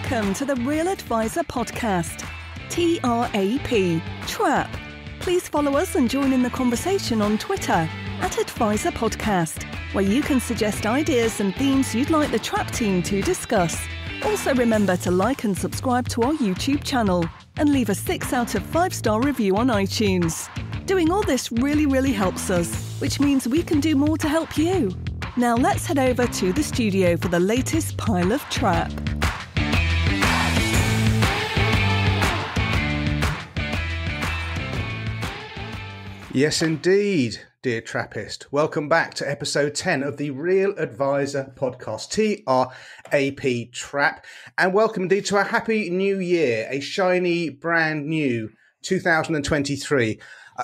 Welcome to the Real Advisor Podcast. TRAP, Trap. Please follow us and join in the conversation on Twitter @Advisor Podcast, where you can suggest ideas and themes you'd like the Trap team to discuss. Also remember to like and subscribe to our YouTube channel and leave a 6 out of 5-star review on iTunes. Doing all this really helps us, which means we can do more to help you. Now let's head over to the studio for the latest pile of Trap. Yes, indeed, dear Trappist. Welcome back to episode 10 of the Real Advisor Podcast, TRAP, Trap. And welcome indeed to a happy new year, a shiny, brand new 2023.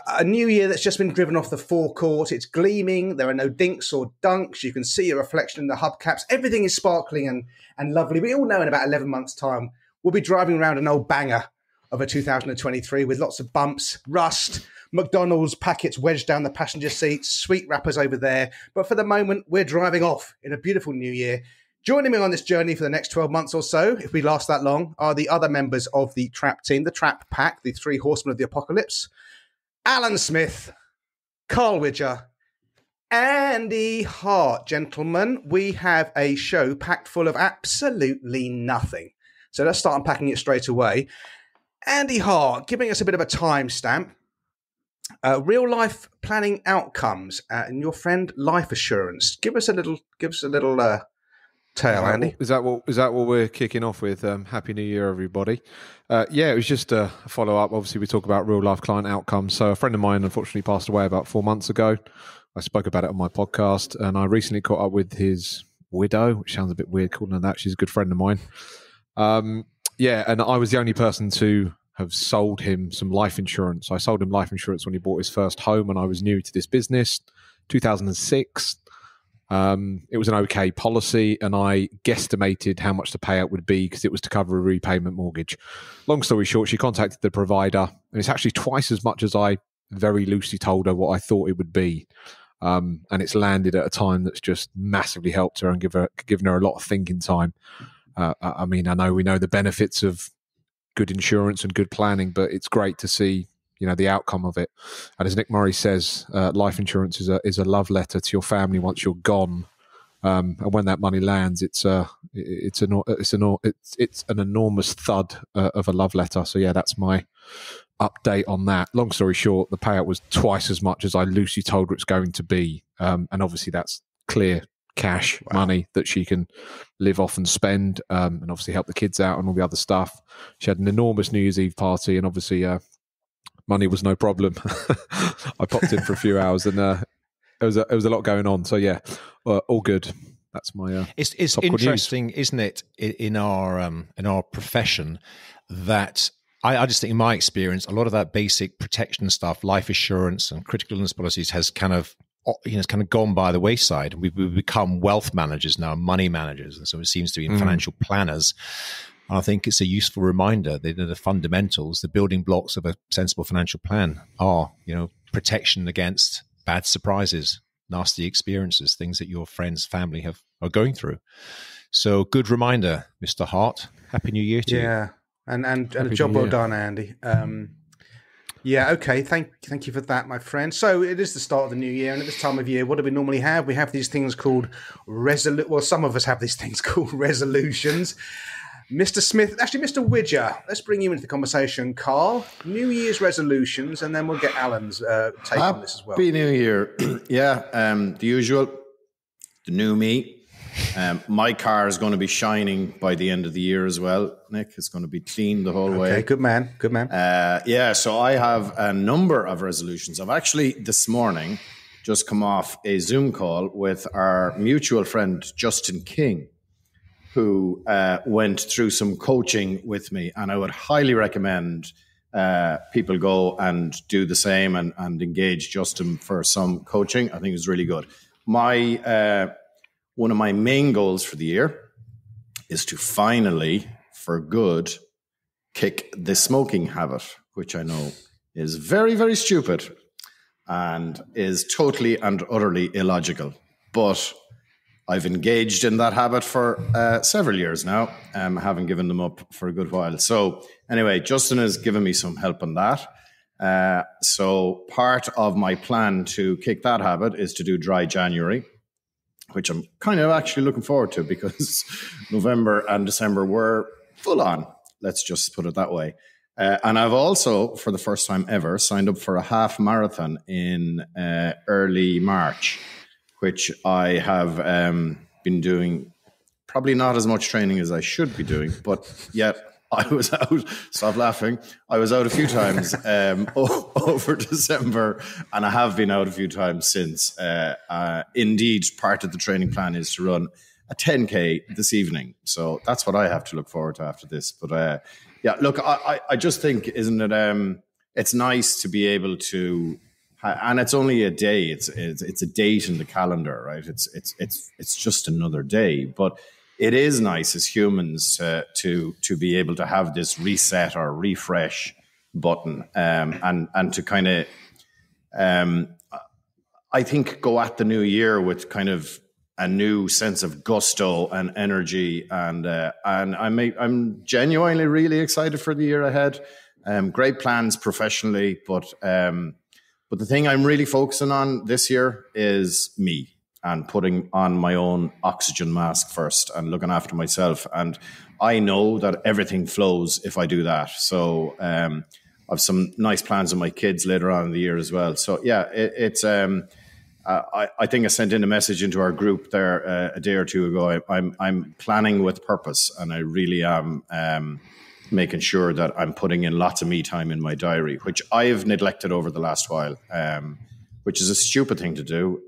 A new year that's just been driven off the forecourt. It's gleaming. There are no dinks or dunks. You can see a reflection in the hubcaps. Everything is sparkling and lovely. We all know in about 11 months' time, we'll be driving around an old banger of a 2023 with lots of bumps, rust, McDonald's packets wedged down the passenger seats, sweet wrappers over there. But for the moment, we're driving off in a beautiful new year. Joining me on this journey for the next 12 months or so, if we last that long, are the other members of the Trap team, the Trap Pack, the three horsemen of the apocalypse. Alan Smith, Carl Widger, Andy Hart. Gentlemen, we have a show packed full of absolutely nothing. So let's start unpacking it straight away. Andy Hart, giving us a bit of a timestamp. Real life planning outcomes and your friend life assurance. Give us a little tale, Andy. Is that what we're kicking off with? Happy New Year, everybody. It was just a follow up. Obviously, we talk about real life client outcomes. So a friend of mine unfortunately passed away about 4 months ago. I spoke about it on my podcast, and I recently caught up with his widow, which sounds a bit weird calling her that. She's a good friend of mine. And I was the only person to have sold him some life insurance. I sold him life insurance when he bought his first home, and I was new to this business, 2006. It was an okay policy, and I guesstimated how much the payout would be because it was to cover a repayment mortgage. Long story short, she contacted the provider, and it's actually twice as much as I very loosely told her what I thought it would be. And it's landed at a time that's just massively helped her and given her a lot of thinking time. I know we know the benefits of good insurance and good planning, but it's great to see, the outcome of it. And as Nick Murray says, life insurance is a love letter to your family once you're gone. And when that money lands, it's an enormous thud of a love letter. So yeah, that's my update on that. Long story short, the payout was twice as much as I loosely told her it's going to be. And obviously that's clear cash money that she can live off and spend, and obviously help the kids out and all the other stuff. She had an enormous New Year's Eve party, and obviously money was no problem. I popped in for a few hours, and there was a lot going on. So yeah, all good. That's my it's interesting, isn't it, in our profession, that I just think in my experience, a lot of that basic protection stuff, life assurance and critical illness policies has kind of gone by the wayside. We've become wealth managers now, money managers, and so it seems to be financial planners. And I think it's a useful reminder that the fundamentals, the building blocks of a sensible financial plan are, protection against bad surprises, nasty experiences, things that your friends, family are going through. So good reminder, Mr. Hart. Happy New Year to you. Yeah, and a job well done, Andy. Yeah, okay. Thank you for that, my friend. So it is the start of the new year, and at this time of year, what do we normally have? We have these things called some of us have these things called resolutions. Mr. Smith, actually, Mr. Widger, let's bring you into the conversation, Carl. New Year's resolutions, and then we'll get Alan's take on this as well. Happy New Year. The usual, the new me. My car is going to be shining by the end of the year as well, Nick. It's going to be clean the whole way. Okay, good man. So I have a number of resolutions. I've actually this morning just come off a Zoom call with our mutual friend, Justin King, who went through some coaching with me. And I would highly recommend people go and do the same and engage Justin for some coaching. I think it was really good. One of my main goals for the year is to finally, for good, kick the smoking habit, which I know is very, very stupid and is totally and utterly illogical. But I've engaged in that habit for several years now, having given them up for a good while. So anyway, Justin has given me some help on that. So part of my plan to kick that habit is to do dry January, which I'm kind of actually looking forward to because November and December were full on. Let's just put it that way. And I've also, for the first time ever, signed up for a half marathon in early March, which I have been doing probably not as much training as I should be doing, but yet I was out. Stop laughing. I was out a few times over December, and I have been out a few times since. Indeed, part of the training plan is to run a 10K this evening. So that's what I have to look forward to after this. But yeah, look, I just think, isn't it? It's nice to be able to, and it's only a day. It's a date in the calendar, right? It's just another day. But it is nice as humans to be able to have this reset or refresh button, and to kind of, I think, go at the new year with kind of a new sense of gusto and energy, and I'm genuinely really excited for the year ahead. Great plans professionally, but the thing I'm really focusing on this year is me and putting on my own oxygen mask first and looking after myself. And I know that everything flows if I do that. So I've some nice plans with my kids later on in the year as well. So yeah, I think I sent in a message into our group there a day or two ago. I'm planning with purpose, and I really am making sure that I'm putting in lots of me time in my diary, which I've neglected over the last while, which is a stupid thing to do.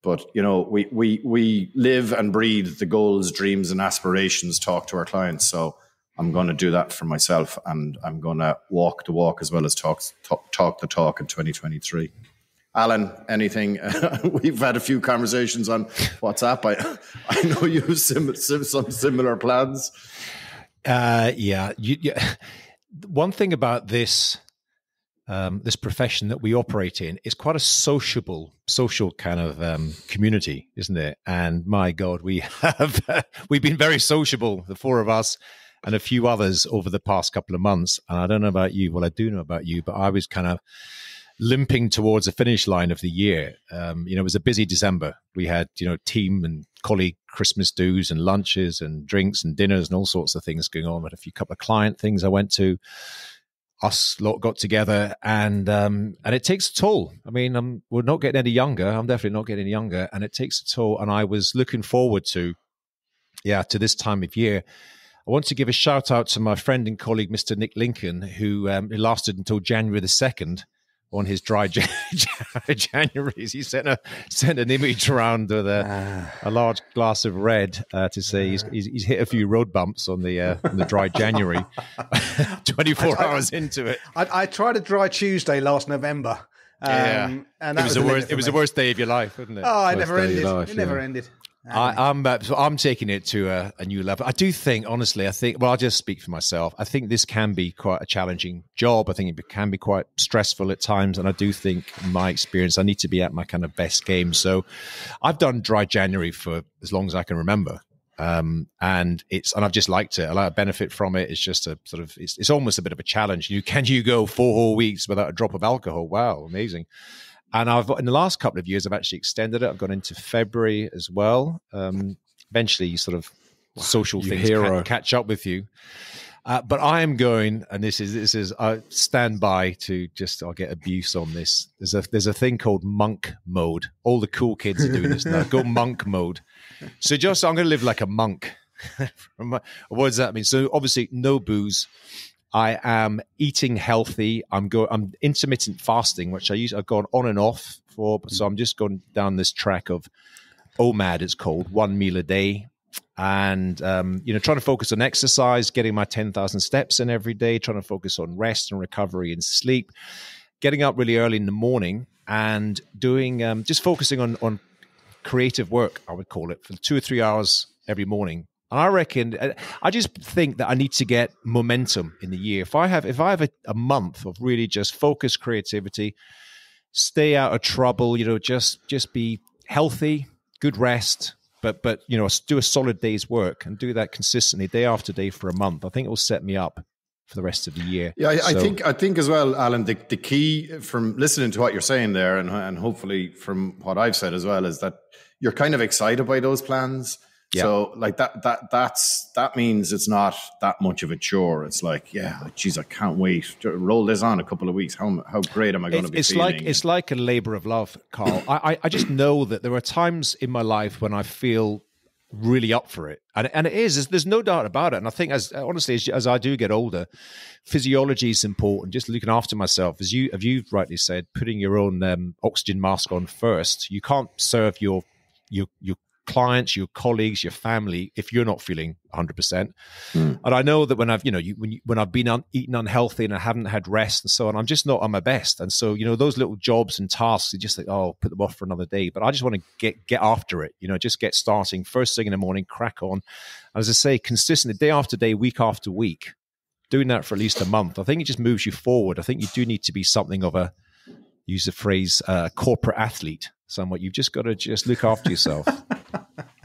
But you know, we live and breathe the goals, dreams, and aspirations talk to our clients. So I'm going to do that for myself, and I'm going to walk the walk as well as talk the talk in 2023. Alan, anything? We've had a few conversations on WhatsApp. I know you have some similar plans. Yeah. One thing about this profession that we operate in is quite a social kind of community, isn't it? And my God, we've been very sociable, the four of us and a few others over the past couple of months. And I don't know about you. Well, I do know about you, but I was kind of limping towards the finish line of the year. It was a busy December. We had, team and colleague Christmas do's and lunches and drinks and dinners and all sorts of things going on. We had a couple of client things I went to. Us lot got together, and it takes a toll. I mean, we're not getting any younger. I'm definitely not getting any younger, and it takes a toll. And I was looking forward to this time of year. I want to give a shout out to my friend and colleague, Mr. Nick Lincoln, who lasted until January the 2nd on his dry Januaries. He sent an image around with a large glass of red to say he's hit a few road bumps on the dry January. 24 hours into it. I tried a dry Tuesday last November. And it was the worst day of your life, wasn't it? Oh, it never ended. It never ended. I'm taking it to a new level. I do think, honestly, I'll just speak for myself. I think this can be quite a challenging job. I think it can be quite stressful at times. And I do think, in my experience, I need to be at my kind of best game. So I've done dry January for as long as I can remember. And I've just liked it. I like to benefit from it. It's just a sort of, it's almost a bit of a challenge. Can you go 4 whole weeks without a drop of alcohol? Wow, amazing. And in the last couple of years, I've actually extended it. I've gone into February as well. Eventually, sort of social things catch up with you. But I am going, and this is I stand by to I'll get abuse on this. There's a thing called monk mode. All the cool kids are doing this now. Go monk mode. So I'm going to live like a monk. What does that mean? So obviously, no booze. I am eating healthy. I'm intermittent fasting, which I've gone on and off for. So I'm just going down this track of OMAD, it's called, 1 meal a day. And, trying to focus on exercise, getting my 10,000 steps in every day, trying to focus on rest and recovery and sleep, getting up really early in the morning and doing, just focusing on creative work, I would call it, for 2 or 3 hours every morning. And I just think that I need to get momentum in the year. If I have a month of really just focused creativity, stay out of trouble, just be healthy, good rest, but do a solid day's work and do that consistently day after day for a month. I think it will set me up for the rest of the year. Yeah, I think as well, Alan, the key from listening to what you're saying there, and hopefully from what I've said as well, is that you're kind of excited by those plans. Yeah. So like that means it's not that much of a chore. It's like, yeah, geez, I can't wait to roll this on a couple of weeks. How great am I going to be feeling? It's like a labor of love, Carl. I just know that there are times in my life when I feel really up for it, and it is. There's no doubt about it. And I think, as I do get older, physiology is important. Just looking after myself, as you've rightly said, putting your own oxygen mask on first. You can't serve your clients, your colleagues, your family if you're not feeling 100%. And I know that when I've when I've been eating unhealthy and I haven't had rest and so on, I'm just not on my best. And so those little jobs and tasks, you just think, oh, put them off for another day. But I just want to get after it. Just get starting first thing in the morning, crack on. As I say, consistently, day after day, week after week, doing that for at least a month. I think it just moves you forward. I think you do need to be something of a, use the phrase, corporate athlete. Somewhat, you've just got to just look after yourself.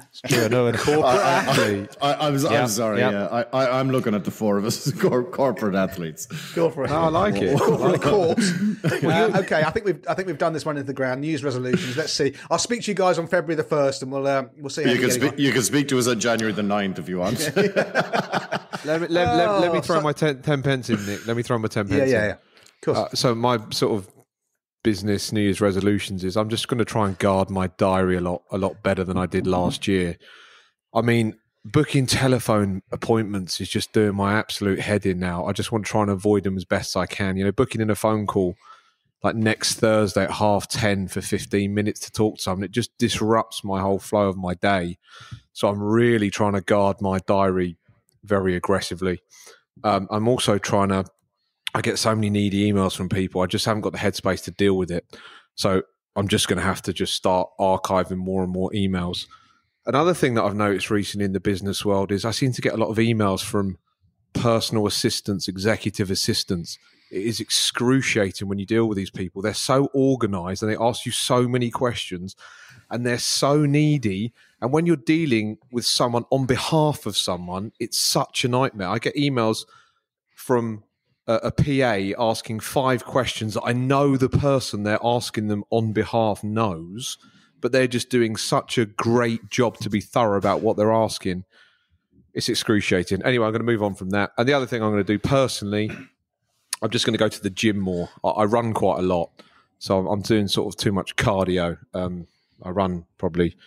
It's true. I know, a corporate athlete. I'm sorry. Yeah. I'm looking at the four of us as corporate athletes. Corporate. I like it. Of course. Okay, I think we've done this one into the ground. News resolutions. Let's see. I'll speak to you guys on February the 1st, and we'll see. How you can speak to us on January the 9th if you want. let me throw my 10 pence in, Nick. Let me throw my 10 pence in. Yeah. Of course. So my sort of business New Year's resolutions is I'm just going to try and guard my diary a lot better than I did last year. I mean, booking telephone appointments is just doing my absolute head in now. I just want to try and avoid them as best I can. Booking in a phone call like next Thursday at 10:30 for 15 minutes to talk to someone, it just disrupts my whole flow of my day. So I'm really trying to guard my diary very aggressively. I'm also trying to, I get so many needy emails from people. I just haven't got the headspace to deal with it. So I'm just going to have to just start archiving more and more emails. Another thing that I've noticed recently in the business world is I seem to get a lot of emails from personal assistants, executive assistants. It is excruciating when you deal with these people. They're so organized and they ask you so many questions and they're so needy. And when you're dealing with someone on behalf of someone, it's such a nightmare. I get emails from a PA asking 5 questions that I know the person they're asking them on behalf knows, but they're just doing such a great job to be thorough about what they're asking. It's excruciating. Anyway, I'm going to move on from that. And the other thing I'm going to do personally, I'm just going to go to the gym more. I run quite a lot, so I'm doing sort of too much cardio. I run probably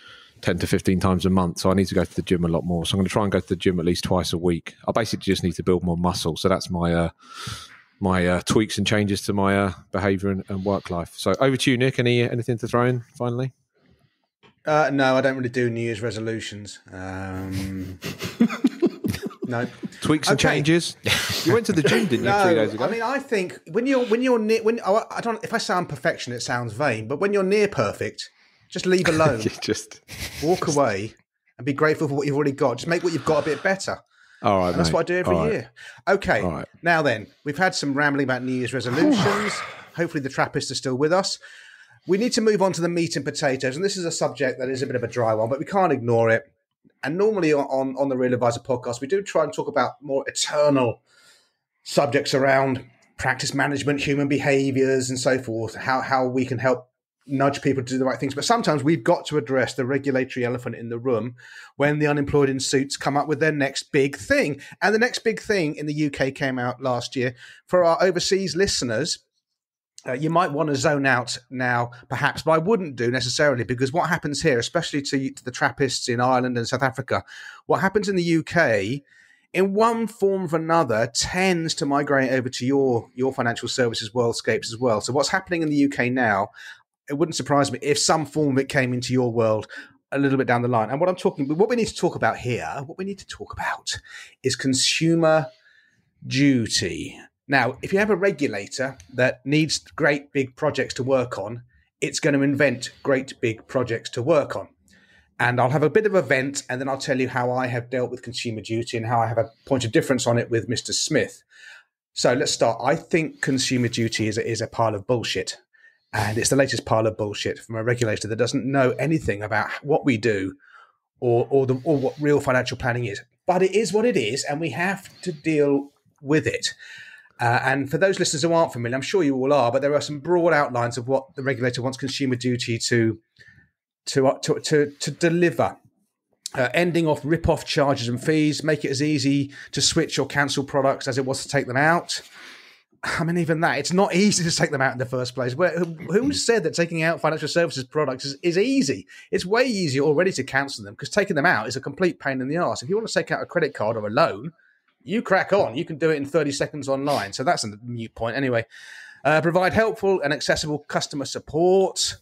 10 to 15 times a month, so I need to go to the gym a lot more. So I'm going to try and go to the gym at least twice a week. I basically just need to build more muscle. So that's my tweaks and changes to my behaviour and work life. So over to you, Nick. Anything to throw in finally? No, I don't really do New Year's resolutions. No tweaks and changes. You went to the gym, didn't you, 3 days ago? I mean, I think when you're near, I don't. If I sound perfection, it sounds vain. But when you're near perfect, just leave alone. Just walk away and be grateful for what you've already got. Just make what you've got a bit better. All right, and that's what I do every year. Okay, all right. Now then, we've had some rambling about New Year's resolutions. Hopefully the Trappists are still with us. We need to move on to the meat and potatoes, and this is a subject that is a bit of a dry one, but we can't ignore it. And normally on the Real Advisor podcast, we do try and talk about more eternal subjects around practice management, human behaviors, and so forth, how we can help nudge people to do the right things. But sometimes we've got to address the regulatory elephant in the room when the unemployed in suits come up with their next big thing. And the next big thing in the UK came out last year. For our overseas listeners, you might want to zone out now, perhaps, but I wouldn't do necessarily, because what happens here, especially to the Trappists in Ireland and South Africa, what happens in the UK, in one form or another, tends to migrate over to your financial services worldscapes as well. So what's happening in the UK now, it wouldn't surprise me if some form of it came into your world a little bit down the line. And what we need to talk about here, is consumer duty. Now, if you have a regulator that needs great big projects to work on, it's going to invent great big projects to work on. And I'll have a bit of a vent, and then I'll tell you how I have dealt with consumer duty and how I have a point of difference on it with Mr. Smith. So let's start. I think consumer duty is a pile of bullshit. And it's the latest pile of bullshit from a regulator that doesn't know anything about what we do or what real financial planning is. But it is what it is, and we have to deal with it. And for those listeners who aren't familiar, I'm sure you all are, but there are some broad outlines of what the regulator wants Consumer Duty to deliver. Ending off rip-off charges and fees, make it as easy to switch or cancel products as it was to take them out. I mean, even that, it's not easy to take them out in the first place. Who said that taking out financial services products is easy? It's way easier already to cancel them, because taking them out is a complete pain in the arse. If you want to take out a credit card or a loan, you crack on. You can do it in 30 seconds online. So that's a moot point anyway. Provide helpful and accessible customer support.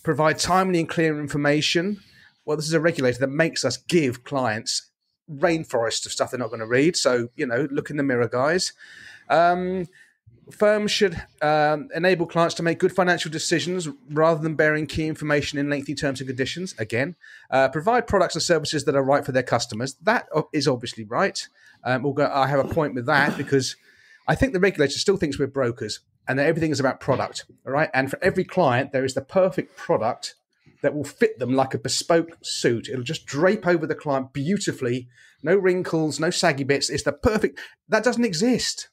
Provide timely and clear information. Well, this is a regulator that makes us give clients rainforests of stuff they're not going to read. So, look in the mirror, guys. Firms should enable clients to make good financial decisions rather than bearing key information in lengthy terms and conditions. Again, provide products and services that are right for their customers. That is obviously right. I have a point with that, because I think the regulator still thinks we're brokers and that everything is about product. All right. And for every client, there is the perfect product that will fit them like a bespoke suit. It'll just drape over the client beautifully. No wrinkles, no saggy bits. It's the perfect. That doesn't exist.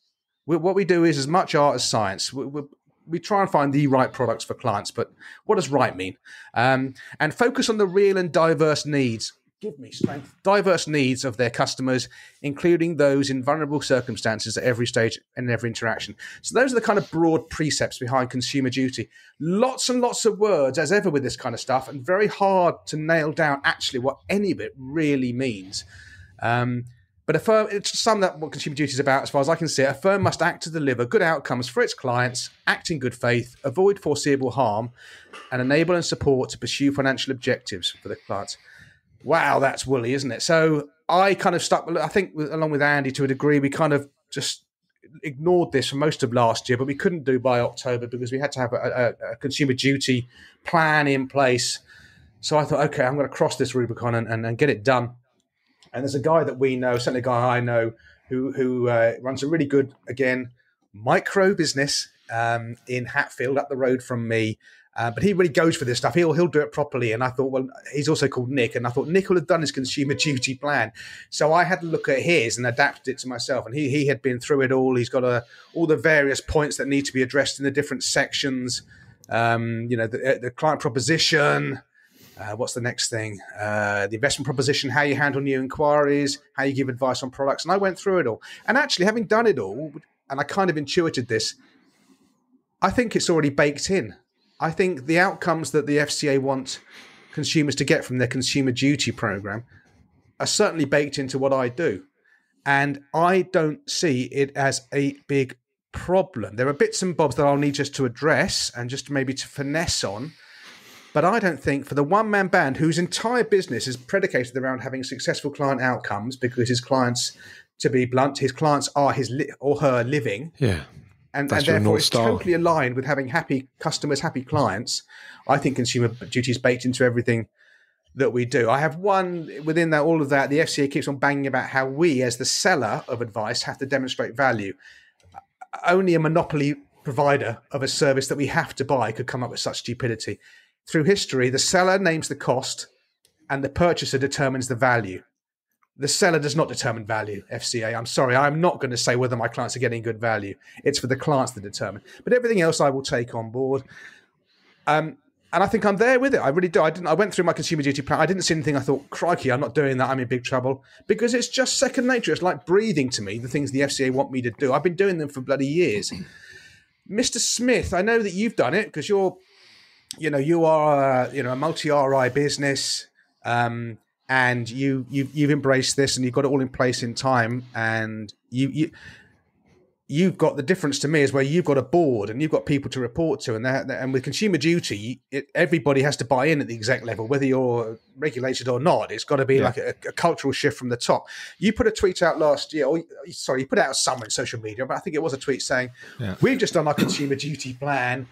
What we do is as much art as science. We try and find the right products for clients, but what does right mean? And focus on the real and diverse needs. Give me strength. Diverse needs of their customers, including those in vulnerable circumstances at every stage and every interaction. So those are the kind of broad precepts behind Consumer Duty. Lots and lots of words, as ever with this kind of stuff, and very hard to nail down actually what any of it really means. But a firm, it's sum up what Consumer Duty is about, as far as I can see it. A firm must act to deliver good outcomes for its clients, act in good faith, avoid foreseeable harm, and enable and support to pursue financial objectives for the clients. Wow, that's woolly, isn't it? So I kind of stuck, I think, along with Andy to a degree, we kind of just ignored this for most of last year, but we couldn't do by October because we had to have a Consumer Duty plan in place. So I thought, okay, I'm going to cross this Rubicon and get it done. And there's a guy that we know, certainly a guy I know, who runs a really good, again, micro business in Hatfield, up the road from me. But he really goes for this stuff. He'll do it properly. And I thought, well, he's also called Nick. And I thought Nick will have done his Consumer Duty plan. So I had to look at his and adapted it to myself. And he had been through it all. He's got all the various points that need to be addressed in the different sections. The client proposition. What's the next thing? The investment proposition, how you handle new inquiries, how you give advice on products. And I went through it all. And actually, having done it all, and I kind of intuited this, I think it's already baked in. I think the outcomes that the FCA want consumers to get from their Consumer Duty program are certainly baked into what I do. And I don't see it as a big problem. There are bits and bobs that I'll need just to address and just maybe to finesse on. But I don't think for the one-man band whose entire business is predicated around having successful client outcomes, because his clients, to be blunt, his clients are his or her living. Yeah. And therefore it's totally aligned with having happy customers, happy clients. I think Consumer Duty is baked into everything that we do. I have one within that, all of that. The FCA keeps on banging about how we, as the seller of advice, have to demonstrate value. Only a monopoly provider of a service that we have to buy could come up with such stupidity. Through history, the seller names the cost and the purchaser determines the value. The seller does not determine value, FCA. I'm sorry, I'm not going to say whether my clients are getting good value. It's for the clients to determine. But everything else I will take on board. And I think I'm there with it. I really do. I went through my Consumer Duty plan. I didn't see anything. I thought, crikey, I'm not doing that. I'm in big trouble. Because it's just second nature. It's like breathing to me, the things the FCA want me to do. I've been doing them for bloody years. Mr. Smith, I know that you've done it because you are a multi-RI business. And you've embraced this and you've got it all in place in time. And you've got the difference to me is where you've got a board and you've got people to report to. And with Consumer Duty, everybody has to buy in at the exec level, whether you're regulated or not. It's got to be like a cultural shift from the top. You put a tweet out last year, you put out somewhere in social media, but I think it was a tweet saying, we've just done our Consumer Duty plan.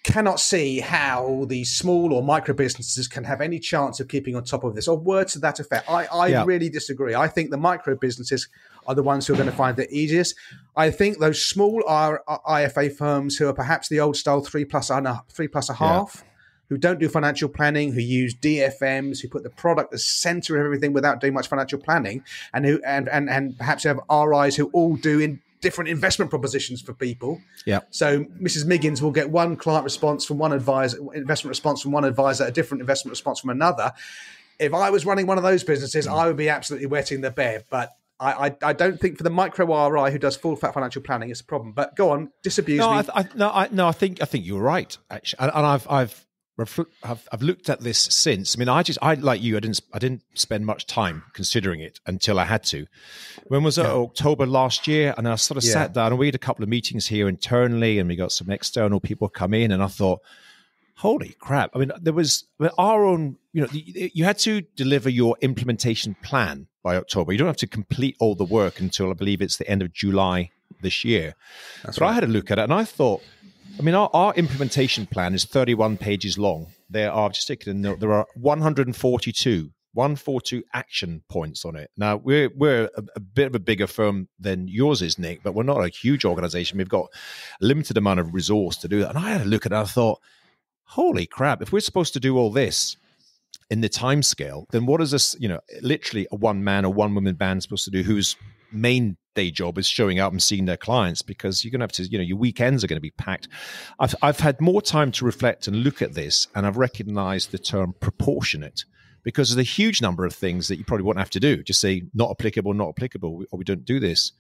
Cannot see how the small or micro businesses can have any chance of keeping on top of this, or words to that effect. I really disagree. I think the micro businesses are the ones who are going to find it easiest. I think those small IFA firms who are perhaps the old style 3+1/2 who don't do financial planning, who use DFMs, who put the product at the center of everything without doing much financial planning, and who and perhaps have RIs who all do in different investment propositions for people. Yeah. So Mrs. Miggins will get one client response from one advisor, investment response from one advisor, a different investment response from another. If I was running one of those businesses, I would be absolutely wetting the bed. But I don't think for the micro RI who does full fat financial planning, it's a problem. But go on, disabuse me. I think you're right, actually, and I've looked at this since. I mean, I like you. I didn't spend much time considering it until I had to. When was it? October last year, and I sort of sat down and we had a couple of meetings here internally, and we got some external people come in, and I thought, holy crap! I mean, there was our own. You had to deliver your implementation plan by October. You don't have to complete all the work until I believe it's the end of July this year. But right. I had a look at it, and I thought. I mean, our implementation plan is 31 pages long. There are, just taking a note, there are 142 action points on it. Now, we're a bit of a bigger firm than yours is, Nick, but we're not a huge organization. We've got a limited amount of resource to do that. And I had a look at it, and I thought, holy crap, if we're supposed to do all this in the time scale, then what is this, literally a one-man or one-woman band supposed to do whose main day job is showing up and seeing their clients, because you're going to have to, your weekends are going to be packed. I've had more time to reflect and look at this, and I've recognized the term proportionate, because there's a huge number of things that you probably won't have to do. Just say not applicable, or we don't do this.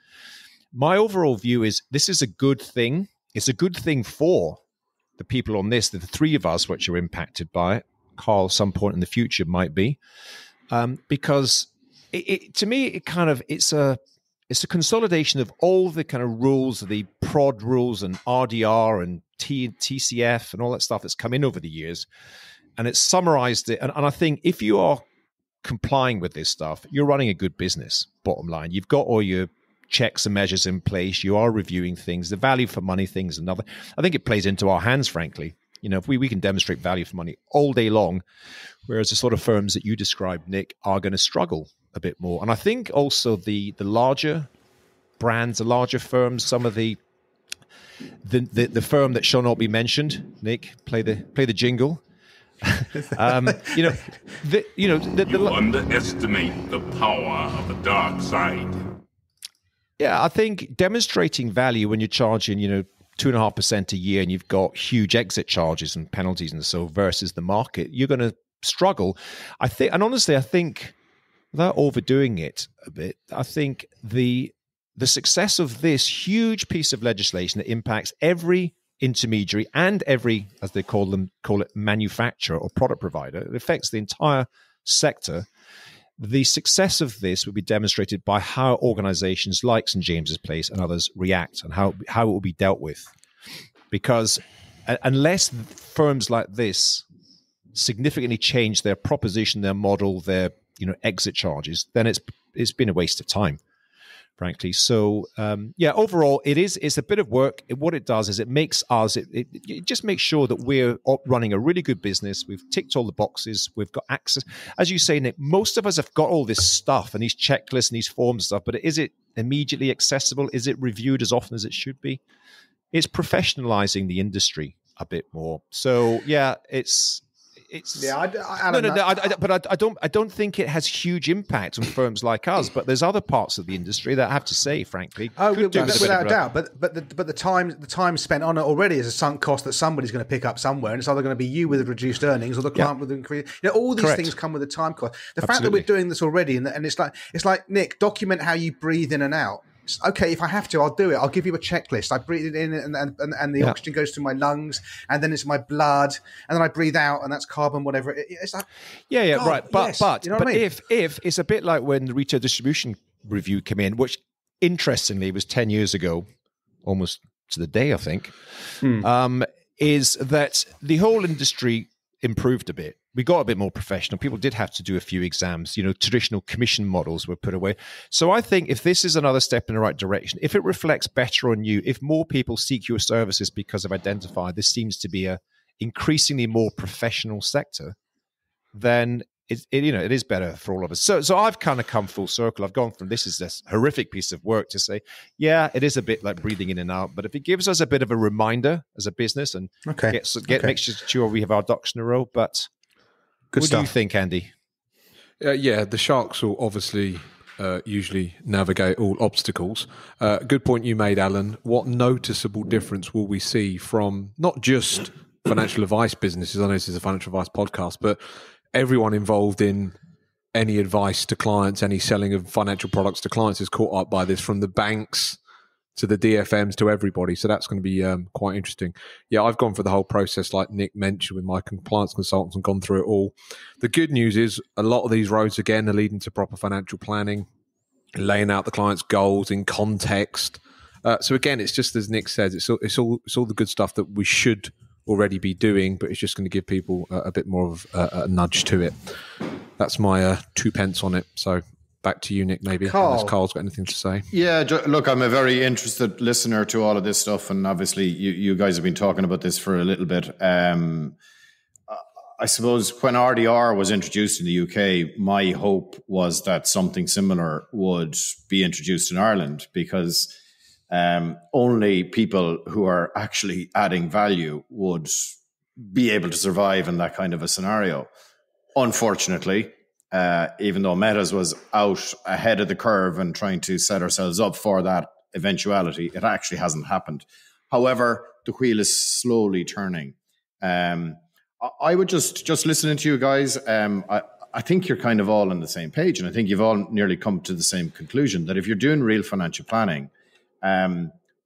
My overall view is this is a good thing. It's a good thing for the people on this, the three of us which are impacted by it. Carl, some point in the future might be, because to me, it's a consolidation of all the kind of rules, the prod rules and RDR and TCF and all that stuff that's come in over the years. And it's summarized it. And I think if you are complying with this stuff, you're running a good business, bottom line. You've got all your checks and measures in place. You are reviewing things. The value for money thing is another. I think it plays into our hands, frankly. If we can demonstrate value for money all day long, whereas the sort of firms that you described, Nick, are going to struggle a bit more. And I think also the larger brands, the larger firms, some of the firm that shall not be mentioned, Nick, play the jingle. You underestimate the power of the dark side. Yeah, I think demonstrating value when you're charging, 2.5% a year, and you've got huge exit charges and penalties and so versus the market, you're going to struggle. I think, and honestly, I think without overdoing it a bit, I think the success of this huge piece of legislation that impacts every intermediary and every, as they call it, manufacturer or product provider, it affects the entire sector. The success of this will be demonstrated by how organizations like St. James's Place and others react and how it will be dealt with. Because unless firms like this significantly change their proposition, their model, their exit charges, then it's been a waste of time, frankly. So overall, it's a bit of work. What it does is it makes us, it just makes sure that we're running a really good business. We've ticked all the boxes. We've got access. As you say, Nick, most of us have got all this stuff and these checklists and these forms and stuff, but is it immediately accessible? Is it reviewed as often as it should be? It's professionalizing the industry a bit more. So I don't think it has huge impact on firms like us. But there's other parts of the industry that I have to say, frankly, without a doubt. But the time spent on it already is a sunk cost that somebody's going to pick up somewhere, and it's either going to be you with reduced earnings or the client with increased. All these things come with a time cost. The fact that we're doing this already, and it's like Nick, document how you breathe in and out. Okay, if I have to, I'll do it. I'll give you a checklist. I breathe it in, and the oxygen goes to my lungs, and then it's my blood, and then I breathe out, and that's carbon, whatever. It's like, right. But you know what I mean? if it's a bit like when the retail distribution review came in, which interestingly was 10 years ago, almost to the day, I think, is that the whole industry improved a bit. We got a bit more professional. People did have to do a few exams. Traditional commission models were put away. So I think if this is another step in the right direction, if it reflects better on you, if more people seek your services because of identified, this seems to be a increasingly more professional sector, then it is better for all of us. So I've kind of come full circle. I've gone from this is this horrific piece of work to say, yeah, it is a bit like breathing in and out, but if it gives us a bit of a reminder as a business and makes sure we have our ducks in a row. But what do you think, Andy? Yeah, the sharks will obviously usually navigate all obstacles. Good point you made, Alan. What noticeable difference will we see from not just financial advice businesses? I know this is a financial advice podcast, but everyone involved in any advice to clients, any selling of financial products to clients is caught up by this, from the banks to the DFMs to everybody. So that's going to be quite interesting. Yeah, I've gone through the whole process like Nick mentioned with my compliance consultants and gone through it all. The good news is a lot of these roads, again, are leading to proper financial planning, laying out the client's goals in context. So again, it's just as Nick says, it's all the good stuff that we should already be doing, but it's just going to give people a bit more of a nudge to it. That's my 2 pence on it. So back to you, Nick, maybe, unless Carl's got anything to say. Yeah, look, I'm a very interested listener to all of this stuff, and obviously you guys have been talking about this for a little bit. I suppose when RDR was introduced in the UK, my hope was that something similar would be introduced in Ireland, because only people who are actually adding value would be able to survive in that kind of a scenario. Unfortunately, even though Metas was out ahead of the curve and trying to set ourselves up for that eventuality, it actually hasn't happened. However, the wheel is slowly turning. I would just listening to you guys, I think you're kind of all on the same page, and I think you've all nearly come to the same conclusion that if you're doing real financial planning,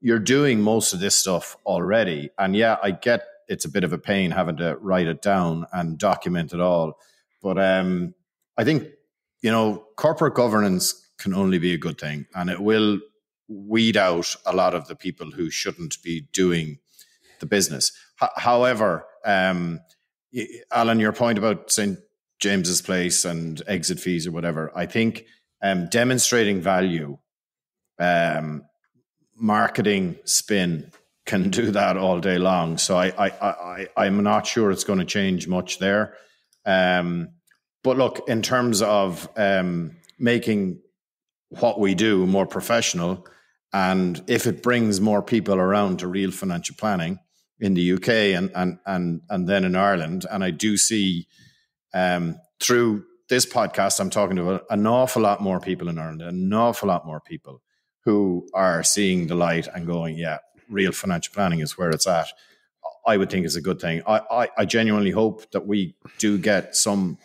you're doing most of this stuff already. And yeah, I get it's a bit of a pain having to write it down and document it all. But I think, corporate governance can only be a good thing, and it will weed out a lot of the people who shouldn't be doing the business. However, Alan, your point about St. James's Place and exit fees or whatever, I think demonstrating value, marketing spin can do that all day long. So I'm not sure it's going to change much there. But look, in terms of making what we do more professional, and if it brings more people around to real financial planning in the UK and then in Ireland, and I do see through this podcast, I'm talking to an awful lot more people in Ireland, an awful lot more people who are seeing the light and going, yeah, real financial planning is where it's at. I would think is a good thing. I genuinely hope that we do get some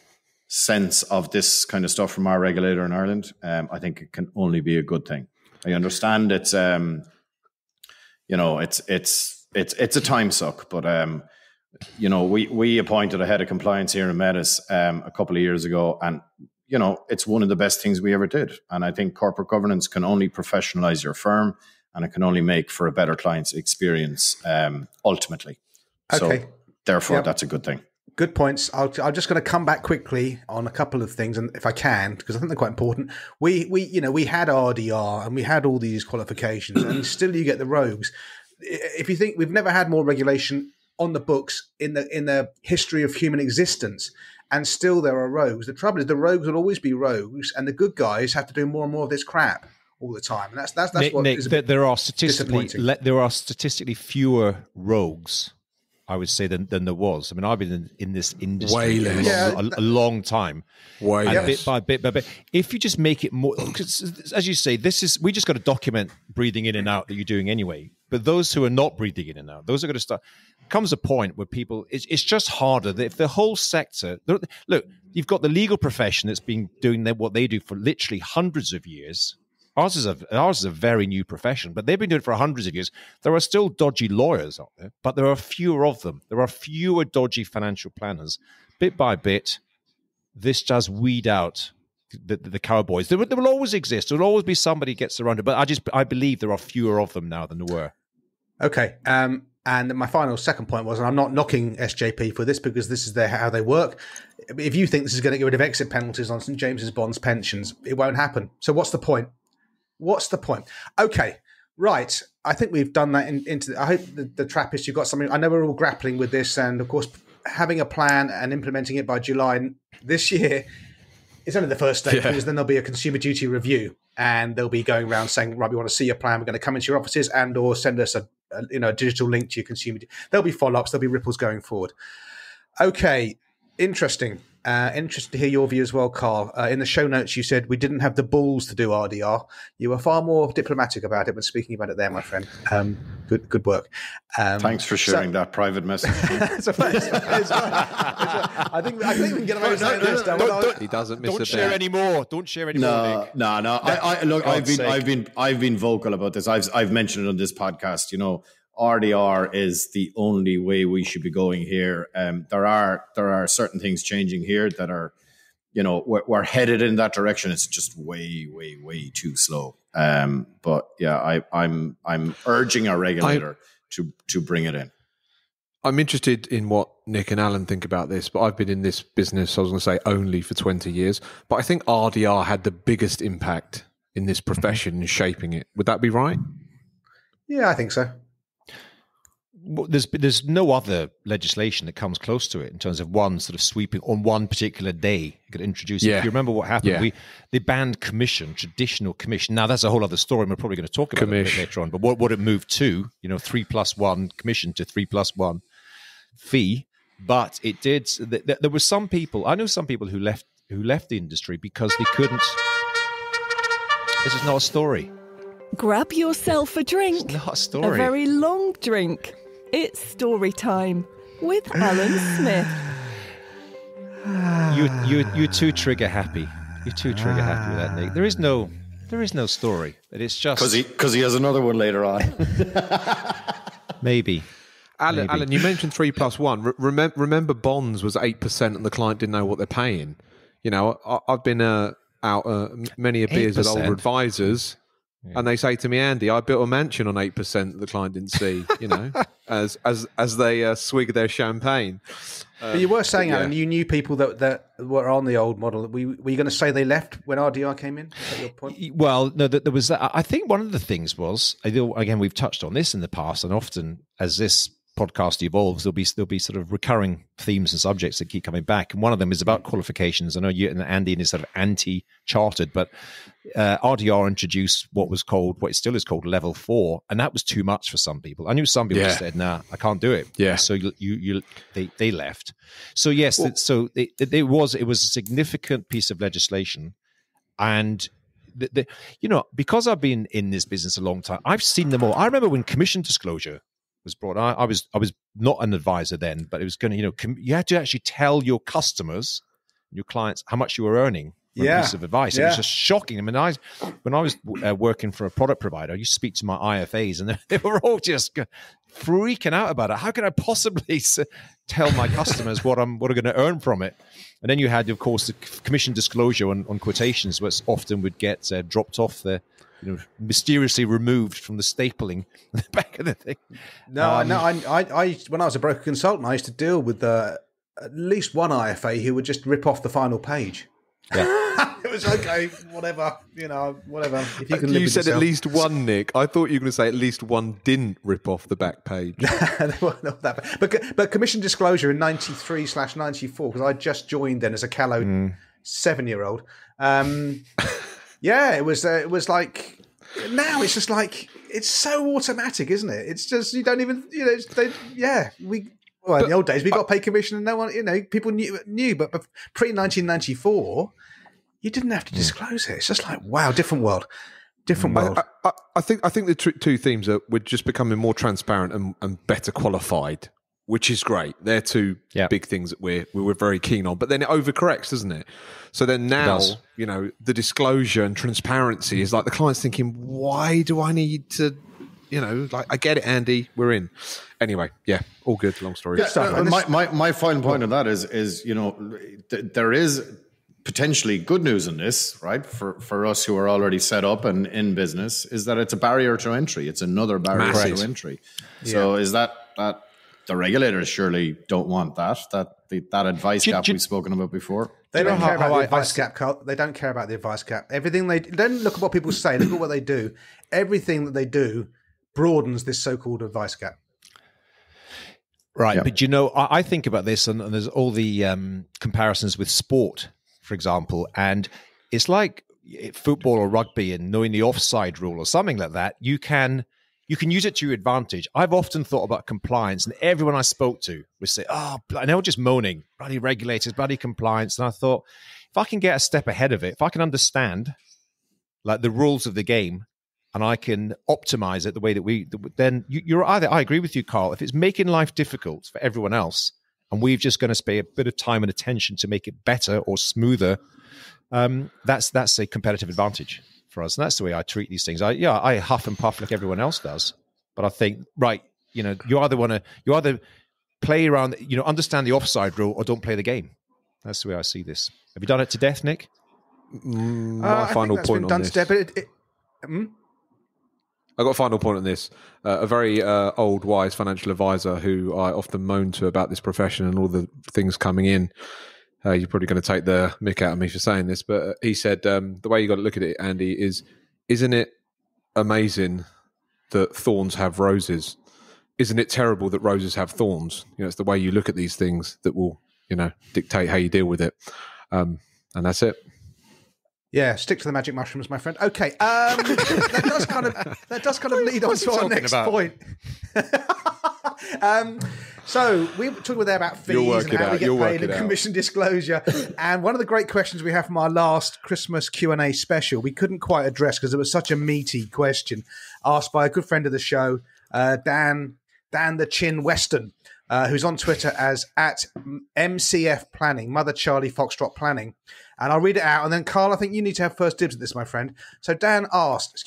sense of this kind of stuff from our regulator in Ireland. I think it can only be a good thing. I understand it's it's a time suck, but we appointed a head of compliance here in Metis a couple of years ago, and it's one of the best things we ever did. And I think corporate governance can only professionalize your firm, and it can only make for a better client's experience ultimately. Okay. So therefore, that's a good thing. Good points. I'm just going to come back quickly on a couple of things, and if I can, because I think they're quite important. We had RDR and we had all these qualifications, and still you get the rogues. If you think we've never had more regulation on the books in the history of human existence, and still there are rogues. The trouble is the rogues will always be rogues, and the good guys have to do more and more of this crap all the time. And that's Nick, what Nick, is there are statistically fewer rogues, I would say, than there was. I mean, I've been in this industry a long time. Bit by bit. If you just make it more, because as you say, we just got to document breathing in and out that you're doing anyway. But those who are not breathing in and out, those are going to start. Comes a point where people, it's just harder. If the whole sector, look, you've got the legal profession that's been doing what they do for literally hundreds of years. Ours is a very new profession, but they've been doing it for hundreds of years. There are still dodgy lawyers out there, but there are fewer of them. There are fewer dodgy financial planners. Bit by bit, this does weed out the cowboys. There will always exist. There will always be somebody who gets around it, but I believe there are fewer of them now than there were. Okay. And my second point was, and I'm not knocking SJP for this because this is how they work. If you think this is going to get rid of exit penalties on St. James's bonds pensions, it won't happen. So what's the point? Okay, right. I think we've done that into. I hope the Trappists, you've got something. I know we're all grappling with this, and of course, having a plan and implementing it by July this year is only the first step, because then there'll be a consumer duty review, and they'll be going around saying, right, we want to see your plan. We're going to come into your offices and or send us a digital link to your consumer. There'll be follow-ups. There'll be ripples going forward. Okay, interesting. Interested to hear your view as well, Carl. In the show notes, you said we didn't have the balls to do RDR. You were far more diplomatic about it when speaking about it there, my friend. Good work. Thanks for sharing that private message. I think we can get away with that. He doesn't miss Don't share anymore. Don't share anymore. Nick. No. Look, I've been vocal about this. I've mentioned it on this podcast. RDR is the only way we should be going here. There are certain things changing here that are, we're headed in that direction. It's just way, way, way too slow. But yeah, I'm urging our regulator to bring it in. I'm interested in what Nick and Alan think about this, but I've been in this business, I was going to say only for 20 years, but I think RDR had the biggest impact in this profession in shaping it. Would that be right? Yeah, I think so. There's no other legislation that comes close to it in terms of one sort of sweeping on one particular day. You could introduce it. If you remember what happened, they banned traditional commission. Now that's a whole other story, and we're probably going to talk about it a bit later on. But what it moved to, 3+1 commission to 3+1 fee. But it did. There were some people. I know some people who left the industry because they couldn't. This is not a story. Grab yourself a drink. It's not a story. A very long drink. It's story time with Alan Smith. You're too trigger happy. You're too trigger happy with that, Nick. There is no story. It's just because he has another one later on. Maybe. Alan, you mentioned 3+1. Remember, bonds was 8%, and the client didn't know what they're paying. I've been out many a beers with older advisors. Yeah. And they say to me, Andy, I built a mansion on 8% that the client didn't see, as they swig their champagne. But you were saying, Alan, you knew people that were on the old model. Were you going to say they left when RDR came in? Is that your point? Well, no, there was that. I think one of the things was, again, we've touched on this in the past, and often as this podcast evolves, there'll be sort of recurring themes and subjects that keep coming back. And one of them is about qualifications. I know you and Andy is sort of anti-chartered, but RDR introduced what it still is called level 4, and that was too much for some people. I knew some people said, "Nah, I can't do it." Yeah. So they left. So yes, it was a significant piece of legislation, and because I've been in this business a long time, I've seen them all. I remember when commission disclosure was brought. I was not an advisor then, but it was going to, you had to actually tell your customers, your clients, how much you were earning for a piece of advice. It was just shocking. I mean, when I was working for a product provider, I used to speak to my IFAs, and they were all just freaking out about it. How can I possibly tell my customers what I'm going to earn from it? And then you had, of course, the commission disclosure on quotations, which often would get dropped off the, mysteriously removed from the stapling in the back of the thing. I when I was a broker consultant, I used to deal with at least one IFA who would just rip off the final page. Yeah. It was okay, whatever. If you can live you with said yourself. At least one, Nick. I thought you were going to say at least one didn't rip off the back page. Well, not that bad. But commission disclosure in 93/94, because I just joined then as a callow 7-year-old. Yeah, it was like, now it's just like, it's so automatic, isn't it? It's just, you don't even, in the old days, we got paid commission and no one, people knew, but pre-1994, you didn't have to disclose it. It's just like, wow, different world. I think the two themes are we're just becoming more transparent and better qualified, which is great. They're two big things that we're very keen on. But then it overcorrects, doesn't it? So then now, the disclosure and transparency is like the client's thinking, why do I need to, I get it, Andy, we're in. Anyway, all good. Long story. My final point on that is there is potentially good news in this, right? For us who are already set up and in business, is that it's a barrier to entry. It's another barrier to entry. So is that the regulators surely don't want that advice gap we've spoken about before. They don't care about the advice gap, Carl. They don't care about the advice gap. Everything they don't look at what people say. Look at what they do. Everything that they do broadens this so-called advice gap. Right. Yep. But, I think about this and there's all the comparisons with sport, for example. And it's like football or rugby and knowing the offside rule or something like that. You can use it to your advantage. I've often thought about compliance, and everyone I spoke to would say, and they were just moaning, bloody regulators, bloody compliance. And I thought, if I can get a step ahead of it, if I can understand like the rules of the game, and I can optimize it the way that then you're either, I agree with you, Carl, if it's making life difficult for everyone else, and we've just going to spend a bit of time and attention to make it better or smoother, that's a competitive advantage for us. And that's the way I treat these things. I huff and puff like everyone else does. But I think, right, you either play around, understand the offside rule or don't play the game. That's the way I see this. Have you done it to death, Nick? My final point on this. I got a final point on this. A very old, wise financial advisor who I often moan to about this profession and all the things coming in. You're probably going to take the mick out of me for saying this, but he said the way you got to look at it, Andy, isn't it amazing that thorns have roses? Isn't it terrible that roses have thorns? It's the way you look at these things that will, dictate how you deal with it. And that's it. Yeah, stick to the magic mushrooms, my friend. Okay, that does kind of lead on to our next point. So we were talking there about fees and how we get paid and commission disclosure. And one of the great questions we have from our last Christmas Q&A special, we couldn't quite address because it was such a meaty question asked by a good friend of the show, Dan the Chin Weston, who's on Twitter as @MCF Planning, Mother Charlie Foxtrot Planning. And I'll read it out. And then, Carl, I think you need to have first dibs at this, my friend. So Dan asked,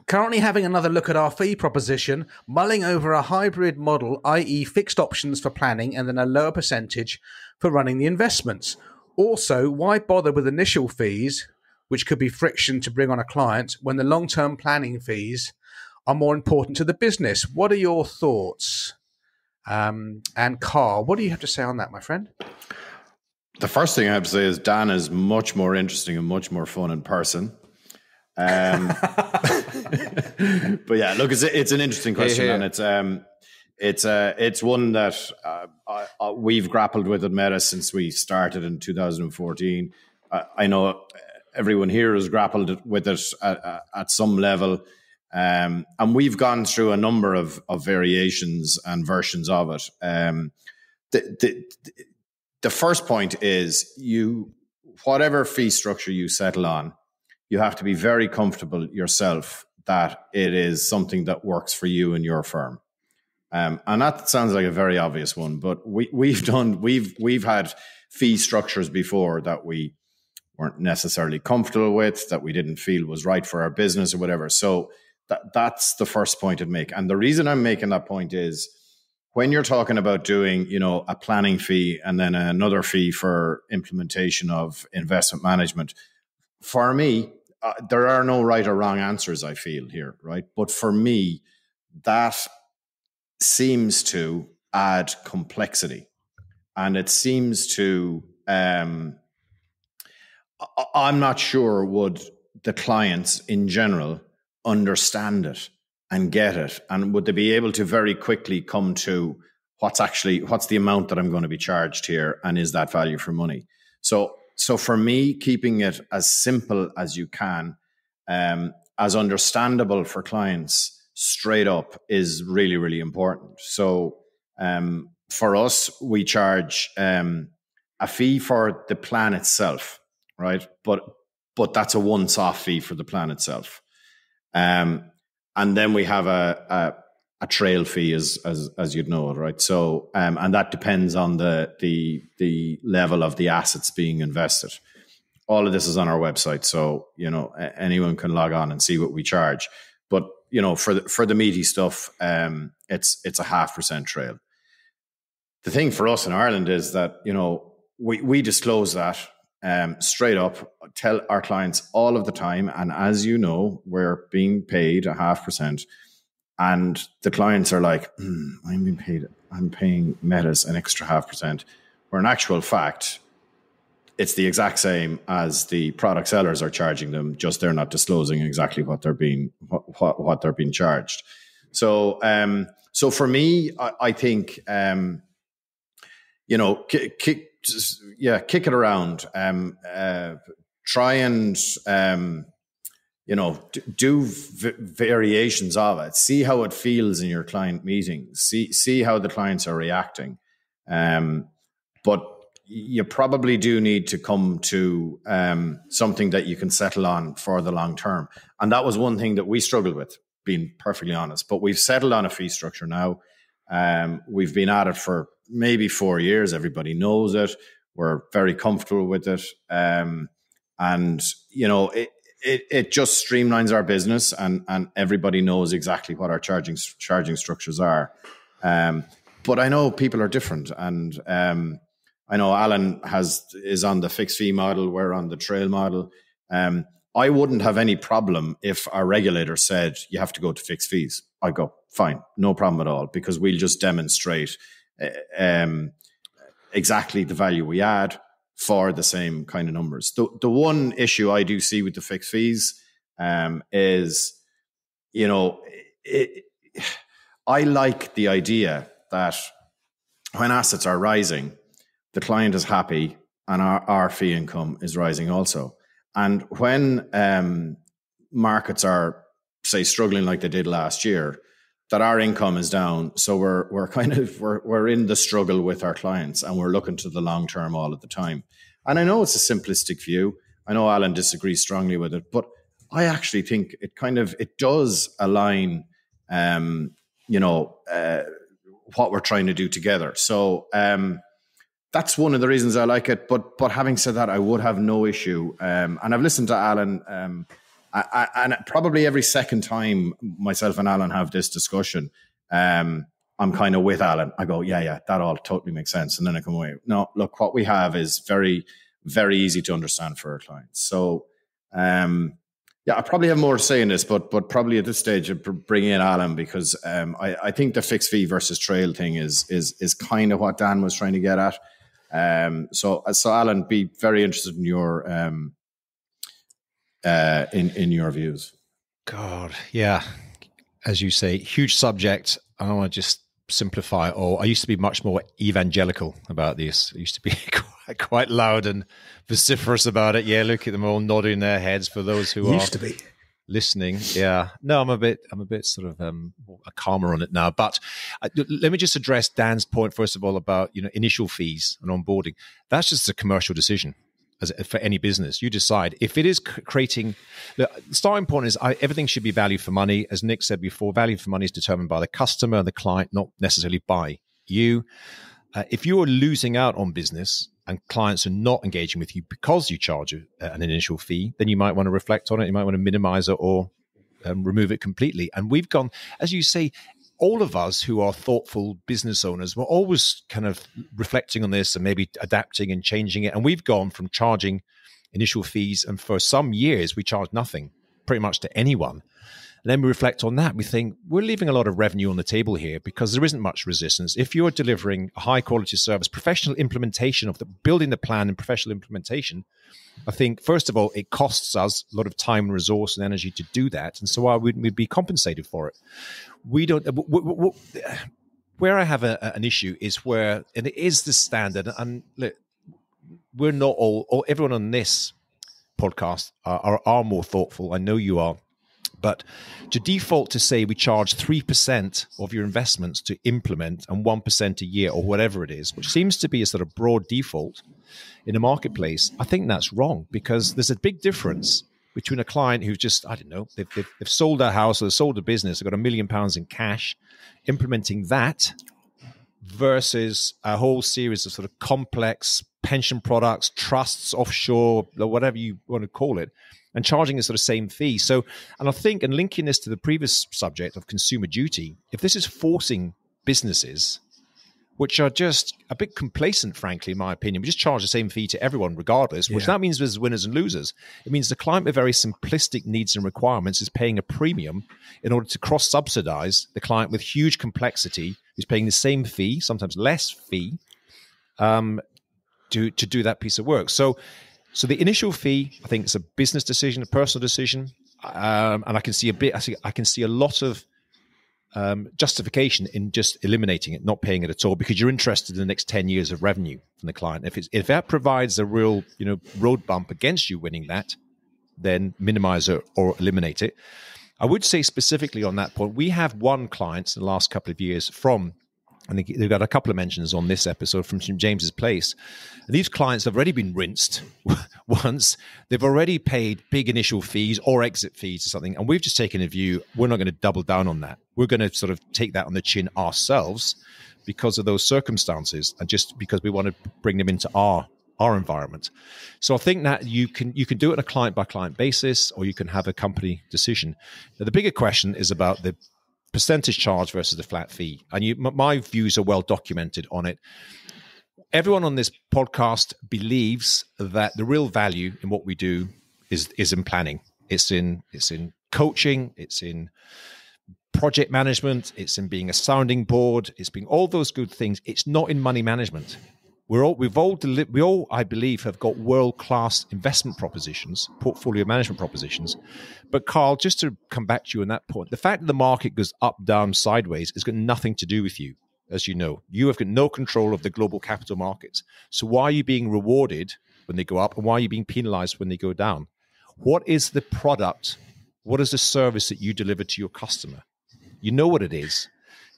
currently having another look at our fee proposition, mulling over a hybrid model, i.e. fixed options for planning and then a lower percentage for running the investments. Also, why bother with initial fees, which could be friction to bring on a client, when the long-term planning fees are more important to the business? What are your thoughts? And Carl, what do you have to say on that, my friend? The first thing I have to say is Dan is much more interesting and much more fun in person. But yeah, look, it's an interesting question, and it's one that we've grappled with at Meta since we started in 2014. I know everyone here has grappled with it at some level, and we've gone through a number of variations and versions of it. The first point is whatever fee structure you settle on, you have to be very comfortable yourself that it is something that works for you and your firm. And that sounds like a very obvious one, but we've had fee structures before that we weren't necessarily comfortable with, that we didn't feel was right for our business or whatever. So that's the first point I'd make. And the reason I'm making that point is when you're talking about doing, a planning fee and then another fee for implementation of investment management, for me, there are no right or wrong answers, I feel here, right? But for me, that seems to add complexity. And it seems to, I'm not sure would the clients in general understand it and get it, and would they be able to very quickly come to what's the amount that I'm going to be charged here, and is that value for money? So for me, keeping it as simple as you can, as understandable for clients straight up, is really, really important. So for us, we charge a fee for the plan itself, right? But that's a once-off fee for the plan itself. And then we have a trail fee, as you'd know, right? So, and that depends on the level of the assets being invested. All of this is on our website, so anyone can log on and see what we charge. But for the meaty stuff, it's a 0.5% trail. The thing for us in Ireland is that we disclose that straight up, tell our clients all of the time, and as you know, we're being paid 0.5%. And the clients are like, I'm paying Metas an extra 0.5%. Where in actual fact, it's the exact same as the product sellers are charging them, just they're not disclosing exactly what they're being charged. So So for me, I think, kick it around. Try and, do variations of it. See how it feels in your client meetings. See how the clients are reacting. But you probably do need to come to something that you can settle on for the long term. And that was one thing that we struggled with, being perfectly honest. But we've settled on a fee structure now. We've been at it for maybe 4 years. Everybody knows it. We're very comfortable with it. It just streamlines our business, and everybody knows exactly what our charging structures are. But I know people are different, and I know Alan is on the fixed fee model. We're on the trail model. I wouldn't have any problem if our regulator said you have to go to fixed fees. I go, fine, no problem at all, because we'll just demonstrate exactly the value we add for the same kind of numbers. The one issue I do see with the fixed fees is, I like the idea that when assets are rising, the client is happy and our fee income is rising also. And when markets are, say, struggling like they did last year, that our income is down. So we're in the struggle with our clients, and we're looking to the long term all of the time. And I know it's a simplistic view. I know Alan disagrees strongly with it, but I actually think it does align, what we're trying to do together. So that's one of the reasons I like it. But having said that, I would have no issue. And I've listened to Alan, and probably every second time myself and Alan have this discussion, I'm kind of with Alan. I go, yeah, that all totally makes sense. And then I come away, no, look, what we have is very, very easy to understand for our clients. So, I probably have more to say in this, but probably at this stage, bring in Alan, because I think the fixed fee versus trail thing is kind of what Dan was trying to get at. So Alan, be very interested in your in your views. God, yeah, as you say, huge subject. I want to just simplify it all. I used to be much more evangelical about this. I used to be quite loud and vociferous about it. Yeah, look at them all nodding their heads for those who used to be listening. Yeah, no, I'm a bit sort of calmer on it now. But let me just address Dan's point first of all about initial fees and onboarding. That's just a commercial decision. For any business, you decide if it is creating. The starting point is everything should be value for money. As Nick said before, value for money is determined by the customer and the client, not necessarily by you. If you are losing out on business and clients are not engaging with you because you charge an initial fee, then you might want to reflect on it. You might want to minimize it or remove it completely. And we've gone, as you say, all of us who are thoughtful business owners, we're always kind of reflecting on this and maybe adapting and changing it. And we've gone from charging initial fees, and for some years we charged nothing pretty much to anyone. And then we reflect on that. We think we're leaving a lot of revenue on the table here because there isn't much resistance. If you're delivering a high quality service, professional implementation of building the plan and professional implementation, I think, first of all, it costs us a lot of time, resource, and energy to do that. And so why wouldn't we be compensated for it? We don't. Where I have an issue is where, and it is the standard, and look, we're not all everyone on this podcast are more thoughtful. I know you are. But to default to say we charge 3% of your investments to implement and 1% a year or whatever it is, which seems to be a sort of broad default in a marketplace, I think that's wrong, because there's a big difference between a client who's just, I don't know, they've sold their house or they've sold a business, they've got £1 million in cash, implementing that versus a whole series of sort of complex pension products, trusts, offshore, or whatever you want to call it, and charging a sort of same fee. So, and I think, and linking this to the previous subject of consumer duty, if this is forcing businesses, which are just a bit complacent, frankly, in my opinion, we just charge the same fee to everyone regardless, which that means there's winners and losers. It means the client with very simplistic needs and requirements is paying a premium in order to cross-subsidize the client with huge complexity who's paying the same fee, sometimes less fee, to do that piece of work. So the initial fee, I think it's a business decision, a personal decision, and I can see a lot of justification in just eliminating it, not paying it at all, because you're interested in the next 10 years of revenue from the client. If that provides a real road bump against you winning that, then minimize it or eliminate it. I would say specifically on that point, we have one client in the last couple of years from, and they've got a couple of mentions on this episode, from St. James's Place. And these clients have already been rinsed once. They've already paid big initial fees or exit fees or something. And we've just taken a view, we're not going to double down on that. We're going to sort of take that on the chin ourselves because of those circumstances, and just because we want to bring them into our environment. So I think that you can do it on a client by client basis, or you can have a company decision. Now, the bigger question is about the percentage charge versus the flat fee. And my views are well documented on it. Everyone on this podcast believes that the real value in what we do is in planning. It's in coaching. It's in project management. It's in being a sounding board. It's being all those good things. It's not in money management. We all, I believe, have got world-class investment propositions, portfolio management propositions. But Carl, just to come back to you on that point, the fact that the market goes up, down, sideways has got nothing to do with you. As you know, you have got no control of the global capital markets. So why are you being rewarded when they go up, and why are you being penalized when they go down? What is the product? What is the service that you deliver to your customer? You know what it is.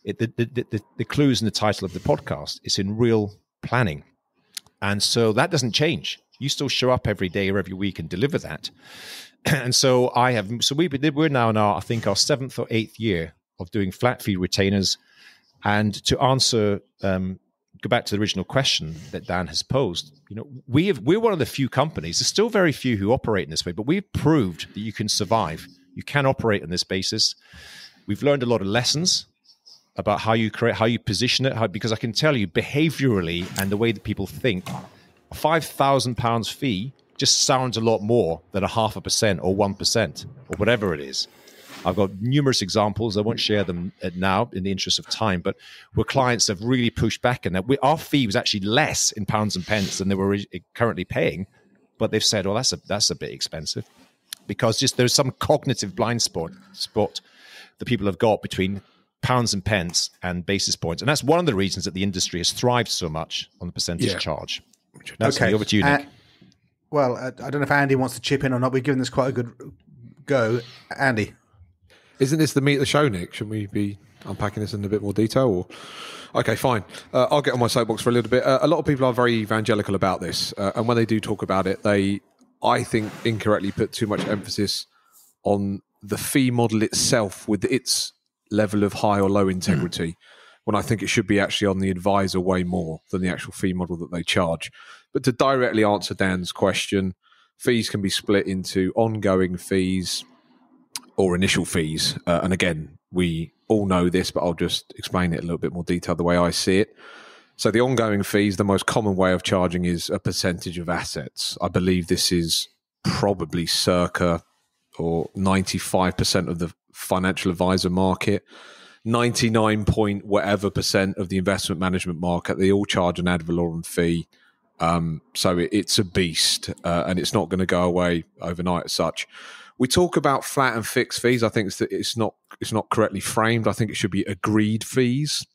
The clue is in the title of the podcast. It's in real planning. And so that doesn't change. You still show up every day or every week and deliver that. And so we're now in our 7th or 8th year of doing flat fee retainers. And to answer, go back to the original question that Dan has posed, we're one of the few companies, there's still very few who operate in this way, but we've proved that you can survive. You can operate on this basis. We've learned a lot of lessons about how you position it, because I can tell you behaviorally and the way that people think, a £5,000 fee just sounds a lot more than a 0.5% or 1% or whatever it is. I've got numerous examples. I won't share them now in the interest of time, but where clients have really pushed back, and our fee was actually less in pounds and pence than they were currently paying, but they've said, "Oh, that's a bit expensive," because just there's some cognitive blind spot that people have got between pounds and pence and basis points. And that's one of the reasons that the industry has thrived so much on the percentage charge. That's okay. Over to you, Nick. Well, I don't know if Andy wants to chip in or not. We've given this quite a good go. Andy. Isn't this the meat of the show, Nick? Shouldn't we be unpacking this in a bit more detail? Or? Okay, fine. I'll get on my soapbox for a little bit. A lot of people are very evangelical about this. And when they do talk about it, they, I think, incorrectly put too much emphasis on the fee model itself with its level of high or low integrity, when I think it should be actually on the advisor way more than the actual fee model that they charge. But to directly answer Dan's question, fees can be split into ongoing fees or initial fees. And again, we all know this, but I'll just explain it in a little bit more detail the way I see it. So the ongoing fees, the most common way of charging is a percentage of assets. I believe this is probably circa or 95% of the financial advisor market, 99 point whatever percent of the investment management market. They all charge an ad valorem fee. So it's a beast, and it's not going to go away overnight as such. We talk about flat and fixed fees. I think it's not correctly framed. I think it should be agreed fees.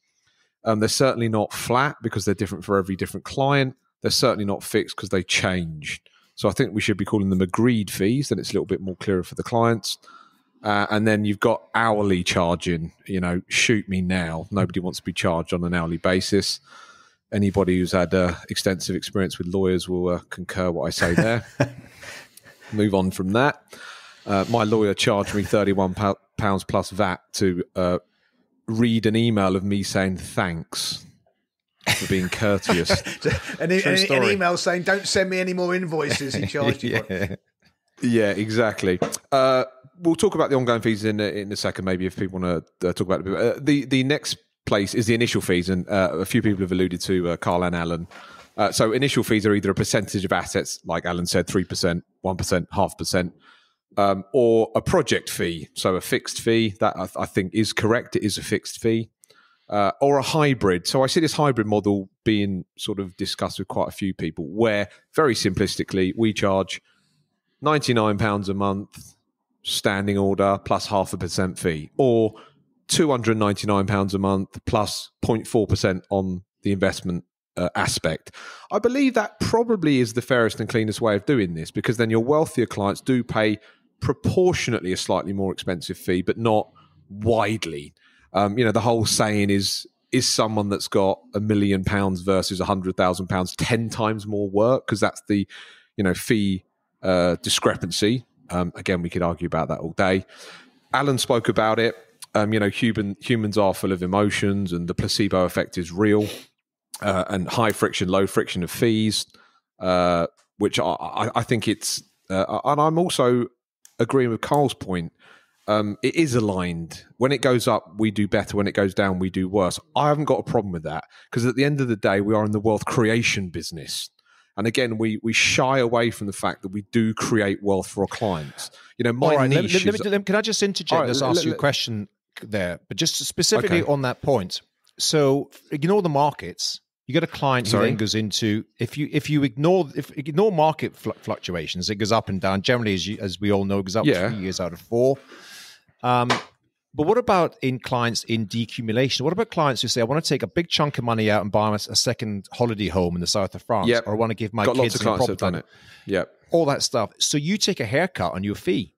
They're certainly not flat because they're different for every different client. They're certainly not fixed because they change. So I think we should be calling them agreed fees. Then it's a little bit more clearer for the clients. And then you've got hourly charging. Shoot me now. Nobody wants to be charged on an hourly basis. Anybody who's had extensive experience with lawyers will concur what I say there. Move on from that. My lawyer charged me £31 plus VAT to read an email of me saying thanks for being courteous. an email saying, don't send me any more invoices. He charged you. Yeah, exactly. We'll talk about the ongoing fees in a second, maybe, if people want to talk about it. The next place is the initial fees, and a few people have alluded to Carl and Alan. So initial fees are either a percentage of assets, like Alan said, 3%, 1%, 0.5%, or a project fee, so a fixed fee. That I think is correct. It is a fixed fee. Or a hybrid. So I see this hybrid model being sort of discussed with quite a few people, where very simplistically we charge £99 a month standing order plus 0.5% fee, or £299 a month plus 0.4% on the investment aspect. I believe that probably is the fairest and cleanest way of doing this, because then your wealthier clients do pay proportionately a slightly more expensive fee, but not widely. The whole saying is someone that's got £1 million versus £100,000 10 times more work, because that's the fee discrepancy. Again, we could argue about that all day. Alan spoke about it. Humans are full of emotions, and the placebo effect is real. And high friction, low friction of fees, which I think it's. And I'm also agreeing with Carl's point. It is aligned. When it goes up, we do better. When it goes down, we do worse. I haven't got a problem with that, because at the end of the day, we are in the wealth creation business. And again, we shy away from the fact that we do create wealth for our clients. My niche can I just interject? Let's ask you a question there, but just specifically on that point. So ignore the markets. You get a client who then goes into, if you ignore market fluctuations, it goes up and down. Generally, as we all know, it goes up 3 years out of 4. But what about in clients in decumulation? What about clients who say, I want to take a big chunk of money out and buy a second holiday home in the south of France, or I want to give my kids a property? Done it. Yep. All that stuff. So you take a haircut on your fee.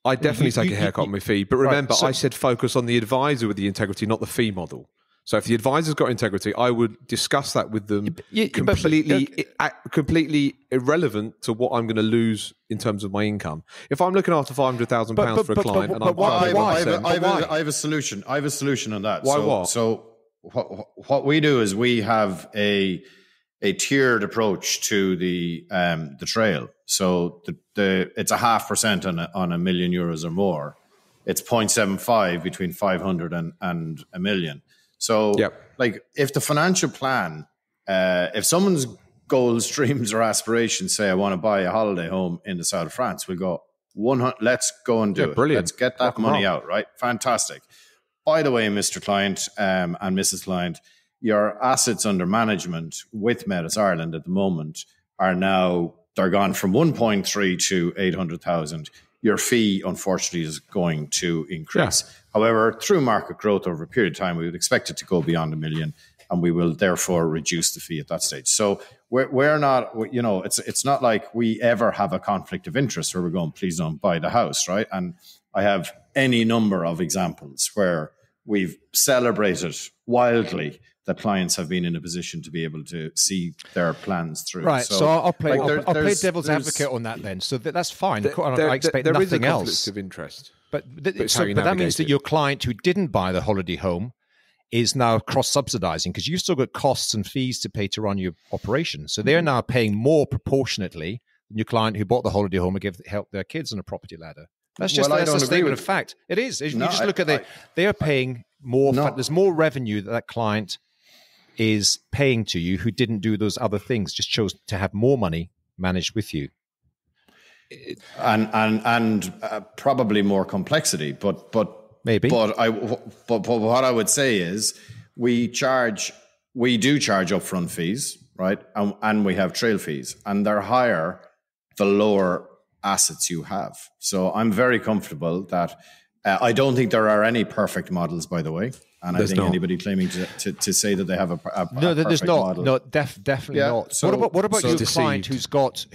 I definitely take a haircut on my fee. But remember, I said focus on the advisor with the integrity, not the fee model. So if the advisor's got integrity, I would discuss that with them. Completely irrelevant to what I'm going to lose in terms of my income. If I'm looking after £500,000 for a client, and I have a solution. I have a solution on that. So what we do is we have a tiered approach to the trail. So it's 0.5% on €1 million or more. It's 0.75 between 500 and $1 million. So, if the financial plan, if someone's goals, dreams, or aspirations say, I want to buy a holiday home in the south of France, we'll go, let's go and do it. Brilliant. Let's get that money out, right? Fantastic. By the way, Mr. Client and Mrs. Client, your assets under management with Metis Ireland at the moment they're gone from 1.3 to 800,000. Your fee, unfortunately, is going to increase. Yeah. However, through market growth over a period of time, we would expect it to go beyond $1 million, and we will therefore reduce the fee at that stage. So we're not, it's not like we ever have a conflict of interest where we're going, please don't buy the house, right? And I have any number of examples where we've celebrated wildly that clients have been in a position to be able to see their plans through. Right. So I'll play devil's advocate on that then. So that's fine. I expect there nothing is a else. conflict of interest. But that means that your client who didn't buy the holiday home is now cross-subsidizing, because you've still got costs and fees to pay to run your operation. So they're now paying more proportionately than your client who bought the holiday home and help their kids on a property ladder. That's just a statement of fact. It is. You just look at they are paying more. There's more revenue that client is paying to you who didn't do those other things, just chose to have more money managed with you. And probably more complexity, but maybe. But what I would say is we do charge upfront fees, right? And we have trail fees, and they're higher the lower assets you have. So I'm very comfortable that I don't think there are any perfect models, by the way. And I think anybody claiming to say that they have a there's not. model. No, definitely not. So, what about your client who's got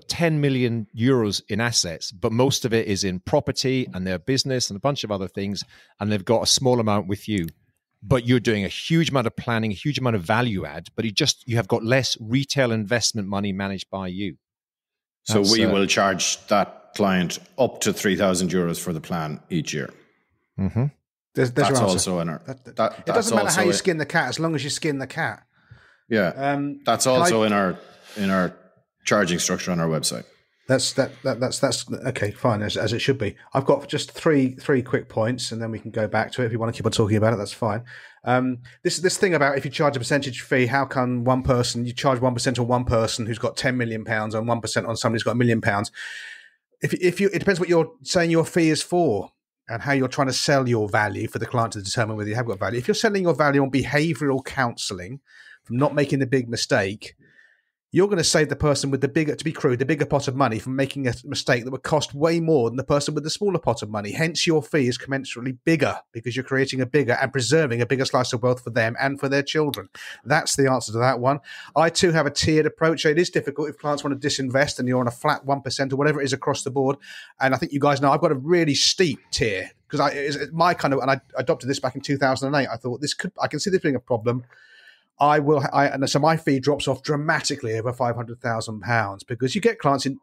10 million euros in assets, but most of it is in property and their business and a bunch of other things, and they've got a small amount with you, but you're doing a huge amount of planning, a huge amount of value add, but you have got less retail investment money managed by you. So we will charge that client up to €3,000 for the plan each year. Mm-hmm. That's also in our. It doesn't matter how you skin the cat, as long as you skin the cat. Yeah, that's also in our charging structure on our website. That's okay. Fine, as it should be. I've got just three quick points, and then we can go back to it. If you want to keep on talking about it, that's fine. This thing about if you charge a percentage fee, how come one person you charge 1% on one person who's got £10 million and 1% on somebody who's got £1 million? It depends what you're saying your fee is for, and how you're trying to sell your value for the client to determine whether you have got value. If you're selling your value on behavioural counselling, from not making the big mistake, you're going to save the person with the bigger pot of money from making a mistake that would cost way more than the person with the smaller pot of money. Hence, your fee is commensurately bigger because you're creating a bigger and preserving a bigger slice of wealth for them and for their children. That's the answer to that one. I too have a tiered approach. It is difficult if clients want to disinvest and you're on a flat 1% or whatever it is across the board. And I think you guys know I've got a really steep tier because it's my kind of, and I adopted this back in 2008. I thought I can see this being a problem. And so my fee drops off dramatically over £500,000 because you get clients in,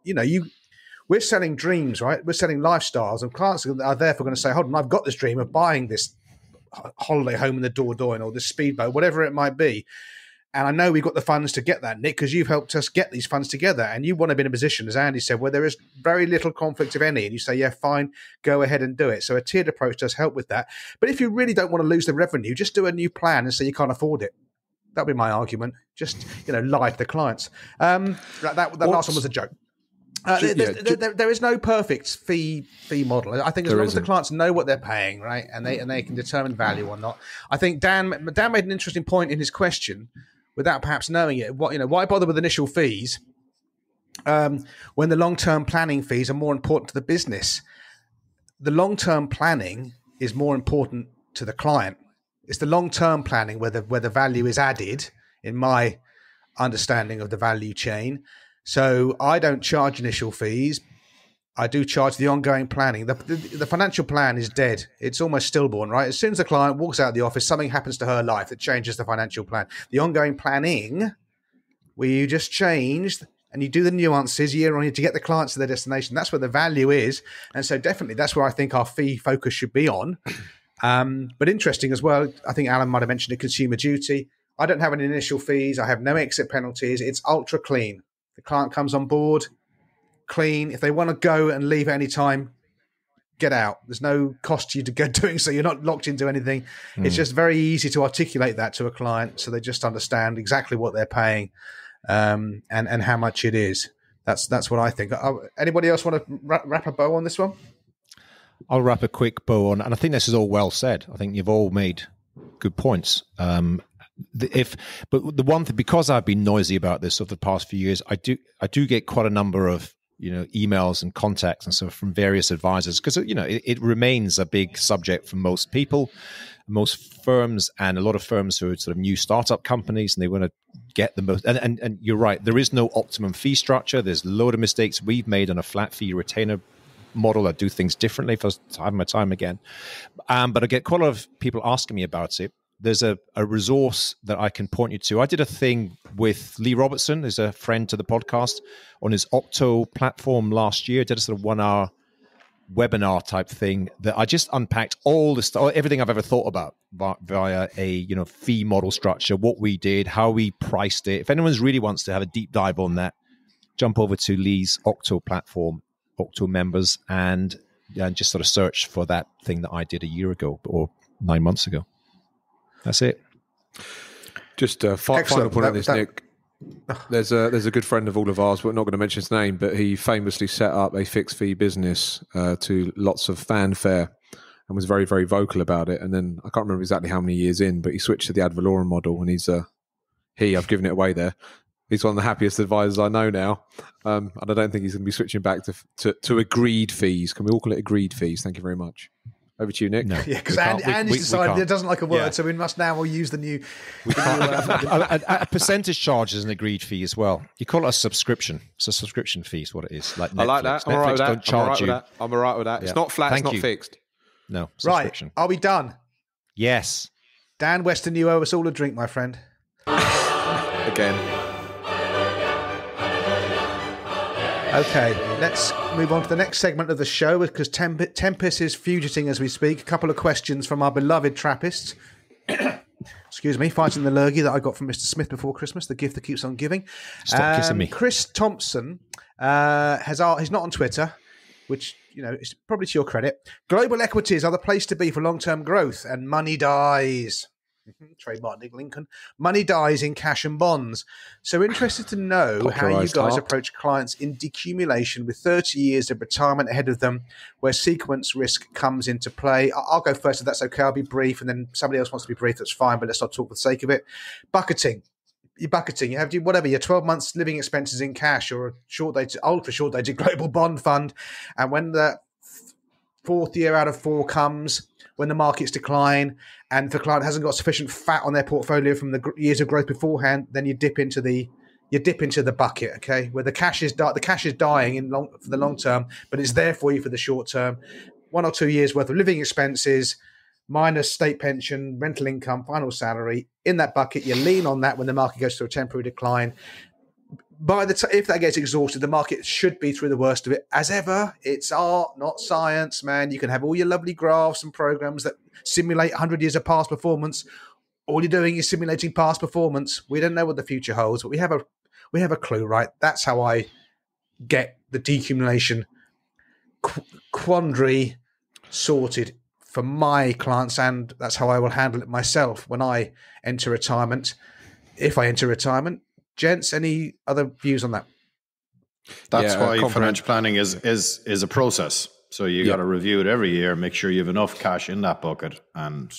we're selling dreams, right? We're selling lifestyles, and clients are therefore going to say, hold on, I've got this dream of buying this holiday home in the Dordogne or this speedboat, whatever it might be. And I know we've got the funds to get that, Nick, because you've helped us get these funds together. And you want to be in a position, as Andy said, where there is very little conflict, if any. And you say, yeah, fine, go ahead and do it. So a tiered approach does help with that. But if you really don't want to lose the revenue, just do a new plan and say you can't afford it. That'd be my argument. Just, lie to the clients. That last one was a joke. There is no perfect fee model. I think as long as the clients know what they're paying, right, and they can determine value or not. I think Dan made an interesting point in his question, without perhaps knowing it. Why bother with initial fees when the long-term planning fees are more important to the business? The long-term planning is more important to the client. It's the long-term planning where the value is added, in my understanding of the value chain. So I don't charge initial fees. I do charge the ongoing planning. The financial plan is dead. It's almost stillborn, right? As soon as the client walks out of the office, something happens to her life that changes the financial plan. The ongoing planning, where you just change and you do the nuances year on year to get the clients to their destination, that's where the value is. And so definitely that's where I think our fee focus should be on. But interesting as well, I think Alan might have mentioned a consumer duty. I don't have any initial fees. I have no exit penalties. It's ultra clean. The client comes on board, clean. If they want to go and leave at any time, get out. There's no cost to you to go doing so. You're not locked into anything. It's just very easy to articulate that to a client so they just understand exactly what they're paying and how much it is. That's what I think. Anybody else want to wrap a bow on this one? I'll wrap a quick bow on, and I think this is all well said. I think you've all made good points. But the one thing, because I've been noisy about this over the past few years, I do get quite a number of emails and contacts and stuff from various advisors because it remains a big subject for most people, most firms, and a lot of firms who are sort of new startup companies, and they want to get the most. And you're right, there is no optimum fee structure. There's a load of mistakes we've made on a flat fee retainer model. I do things differently for time again. But I get quite a lot of people asking me about it. There's a resource that I can point you to. I did a thing with Lee Robertson, who's a friend to the podcast, on his Octo platform last year. I did a sort of 1 hour webinar type thing that I just unpacked all the stuff, everything I've ever thought about via a fee model structure, what we did, how we priced it. If anyone really wants to have a deep dive on that, jump over to Lee's Octo platform, Octo members, and just sort of search for that thing that I did a year ago or 9 months ago. That's it. Just final point on this, Nick. There's a good friend of all of ours, we're not going to mention his name, but he famously set up a fixed fee business to lots of fanfare and was very, very vocal about it. And then I can't remember exactly how many years in, but he switched to the ad valorem model, and I've given it away there. He's one of the happiest advisors I know now. And I don't think he's going to be switching back to agreed fees. Can we all call it agreed fees? Thank you very much. Over to you, Nick. No, yeah, because Andy's decided he doesn't like a word, so we must now use the new. A percentage charge is an agreed fee as well. You call it a subscription. It's a subscription fee, is what it is. Like Netflix. I like that. I'm all right with that. Don't charge you. I'm all right with that. It's not flat. It's not fixed. No, subscription. Right. Are we done? Yes. Dan Weston, you owe us all a drink, my friend. Again. Okay, let's move on to the next segment of the show because Tempest is fugiting as we speak. A couple of questions from our beloved Trappists. Excuse me, fighting the lurgy that I got from Mr. Smith before Christmas, the gift that keeps on giving. Stop kissing me. Chris Thompson he's not on Twitter, which is probably to your credit. Global equities are the place to be for long-term growth, and money dies. Trademark Nick Lincoln. Money dies in cash and bonds. So interested to know how you guys approach clients in decumulation with 30 years of retirement ahead of them, where sequence risk comes into play. I'll go first if that's okay. I'll be brief, and then somebody else wants to be brief. That's fine, but let's not talk for the sake of it. Bucketing. you're bucketing. You have whatever your 12 months living expenses in cash, or a ultra short dated global bond fund, and when the fourth year out of 4 comes, when the markets decline, and if the client hasn't got sufficient fat on their portfolio from the years of growth beforehand, then you dip into the bucket, okay, where the cash is dying for the long term, but it's there for you for the short term. 1 or 2 years worth of living expenses minus state pension, rental income, final salary in that bucket. You lean on that when the market goes through a temporary decline. By the time, if that gets exhausted, the market should be through the worst of it. As ever, it's art, not science, man. You can have all your lovely graphs and programs that simulate 100 years of past performance. All you're doing is simulating past performance. We don't know what the future holds, but we have a clue, right? That's how I get the decumulation quandary sorted for my clients, and that's how I will handle it myself when I enter retirement. If I enter retirement, gents, any other views on that? That's why financial planning is a process. So you got to review it every year, make sure you have enough cash in that bucket, and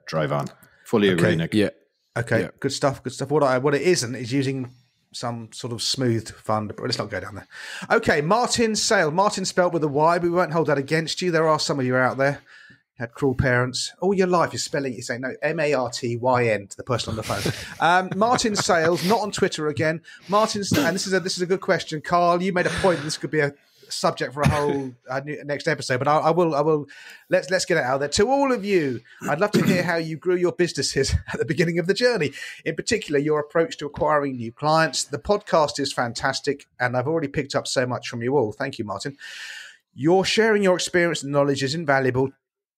drive on. Fully agree, Nick. Yeah. Okay. Yeah. Good stuff. What it isn't is using some sort of smoothed fund, but let's not go down there. Okay, Martyn Sale. Martyn spelled with a Y, but we won't hold that against you. There are some of you out there who had cruel parents. All your life you're spelling it, you're saying no, Martyn to the person on the phone. Martyn Sales, not on Twitter again. Martyn, and this is a good question. Carl, you made a point. This could be a subject for a whole next episode, but I will let's get it out there. To all of you, I'd love to hear how you grew your businesses at the beginning of the journey, in particular your approach to acquiring new clients. The podcast is fantastic, and I've already picked up so much from you all. Thank you, Martyn. You're sharing your experience and knowledge is invaluable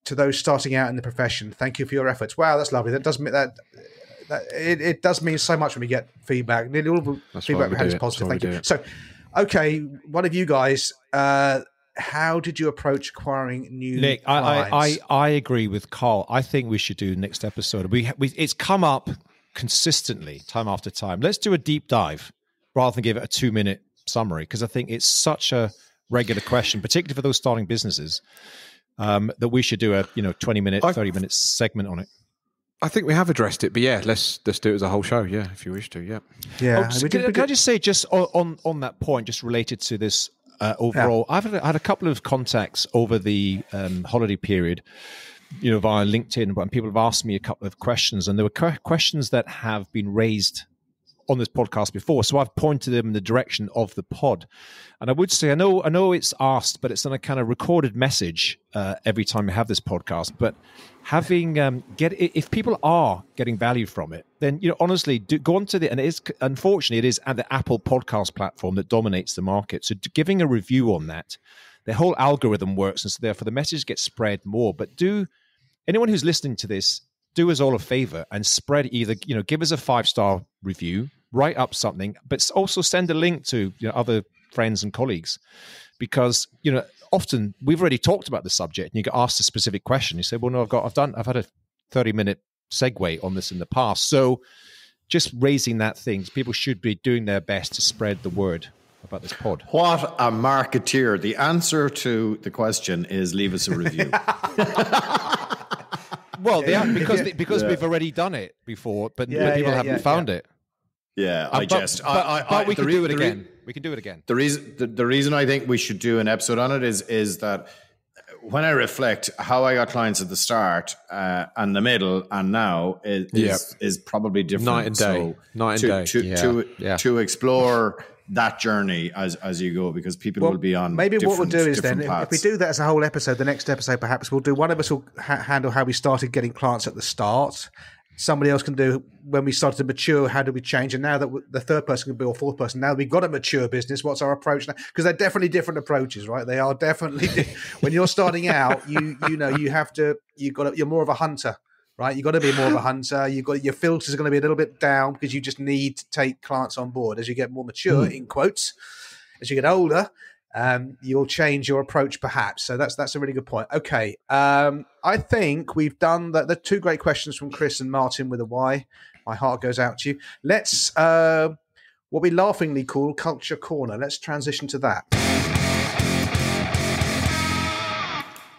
to those starting out in the profession. Thank you for your efforts. Wow, that's lovely. That does mean that it does mean so much when we get feedback. Nearly all of the feedback we had is positive. Thank you. So, okay, one of you guys, how did you approach acquiring new clients? I agree with Carl. I think we should do next episode. It's come up consistently, time after time. Let's do a deep dive rather than give it a 2-minute summary, because I think it's such a regular question, particularly for those starting businesses, that we should do a 20-minute, 30-minute segment on it. I think we have addressed it, but let's do it as a whole show. Yeah, if you wish to. Yeah. Can I just say, just on that point, just related to this overall, I've had a couple of contacts over the holiday period, via LinkedIn, and people have asked me a couple of questions, and there were questions that have been raised on this podcast before, so I've pointed them in the direction of the pod. And I would say, I know it's asked, but it's on a kind of recorded message every time you have this podcast. But if people are getting value from it, then honestly, go on to and unfortunately it is at the Apple podcast platform that dominates the market. So giving a review on that, the whole algorithm works, and so therefore the message gets spread more. But anyone who's listening to this, do us all a favor and spread give us a 5-star review, write up something, but also send a link to other friends and colleagues, because often we've already talked about the subject and you get asked a specific question. You say, well, no, I've had a 30-minute segue on this in the past. So just raising that thing, people should be doing their best to spread the word about this pod. What a marketeer. The answer to the question is leave us a review. Well, because we've already done it before, but people haven't found it. Yeah, but we can do it again. We can do it again. The reason I think we should do an episode on it is that when I reflect how I got clients at the start and the middle and now is probably different. Night and day. To explore that journey as you go, because people will be on maybe what we'll do is then paths. If we do that as a whole episode, the next episode perhaps we'll do, one of us will handle how we started getting clients at the start, somebody else can do when we started to mature, how do we change, and now that the third person can be, or fourth person, now we've got a mature business, what's our approach now? Because they're definitely different approaches, right? They are definitely when you're starting out, you're more of a hunter, right? You've got to be more of a hunter. Your filters are going to be a little bit down because you just need to take clients on board. As you get more mature, in quotes, as you get older, you'll change your approach perhaps. So that's a really good point. Okay. I think we've done the 2 great questions from Chris and Martyn with a Y. My heart goes out to you. Let's, what we laughingly call Culture Corner. Let's transition to that.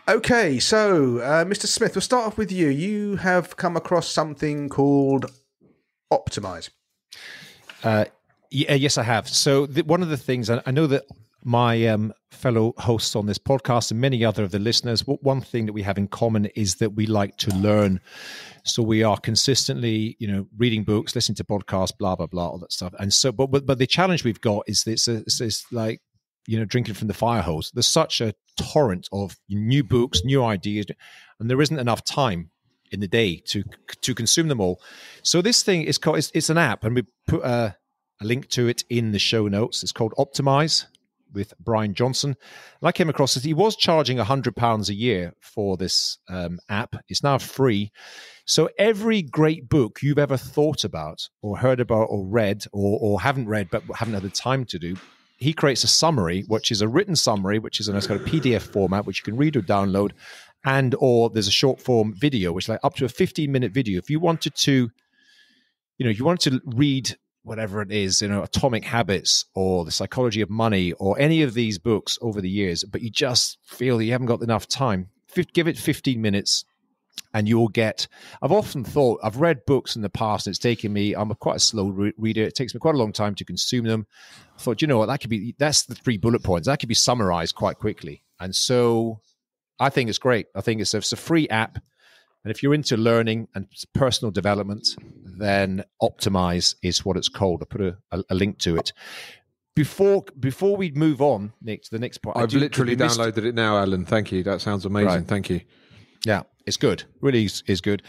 Okay, so Mr. Smith, we'll start off with you. You have come across something called Optimize. Yes, I have. So one of the things, I know that my fellow hosts on this podcast and many other of the listeners, one thing that we have in common is that we like to learn. So we are consistently, reading books, listening to podcasts, blah, blah, blah, all that stuff. And so, but the challenge we've got is this like, drinking from the fire hose. There's such a torrent of new books, new ideas, and there isn't enough time in the day to consume them all. So this thing is called, it's an app, and we put a link to it in the show notes. It's called Optimize with Brian Johnson. And I came across this. He was charging £100 a year for this app. It's now free. So every great book you've ever thought about or heard about or read or haven't read but haven't had the time to do, he creates a summary, which is a written summary, which is in a kind of PDF format, which you can read or download, or there's a short form video, which is like up to a 15-minute video. If you wanted to, read whatever it is, Atomic Habits or The Psychology of Money or any of these books over the years, but you just feel that you haven't got enough time, give it 15 minutes and you'll get, I've often thought, I've read books in the past and it's taken me, I'm quite a slow reader, it takes me quite a long time to consume them. I thought, that's the 3 bullet points. That could be summarized quite quickly. And so I think it's great. I think it's a free app. And if you're into learning and personal development, then Optimize is what it's called. I put a link to it. Before we move on, Nick, to the next part. I've literally downloaded it now, Alan. Thank you. That sounds amazing. Right. Thank you. Yeah, it's good. Really is good.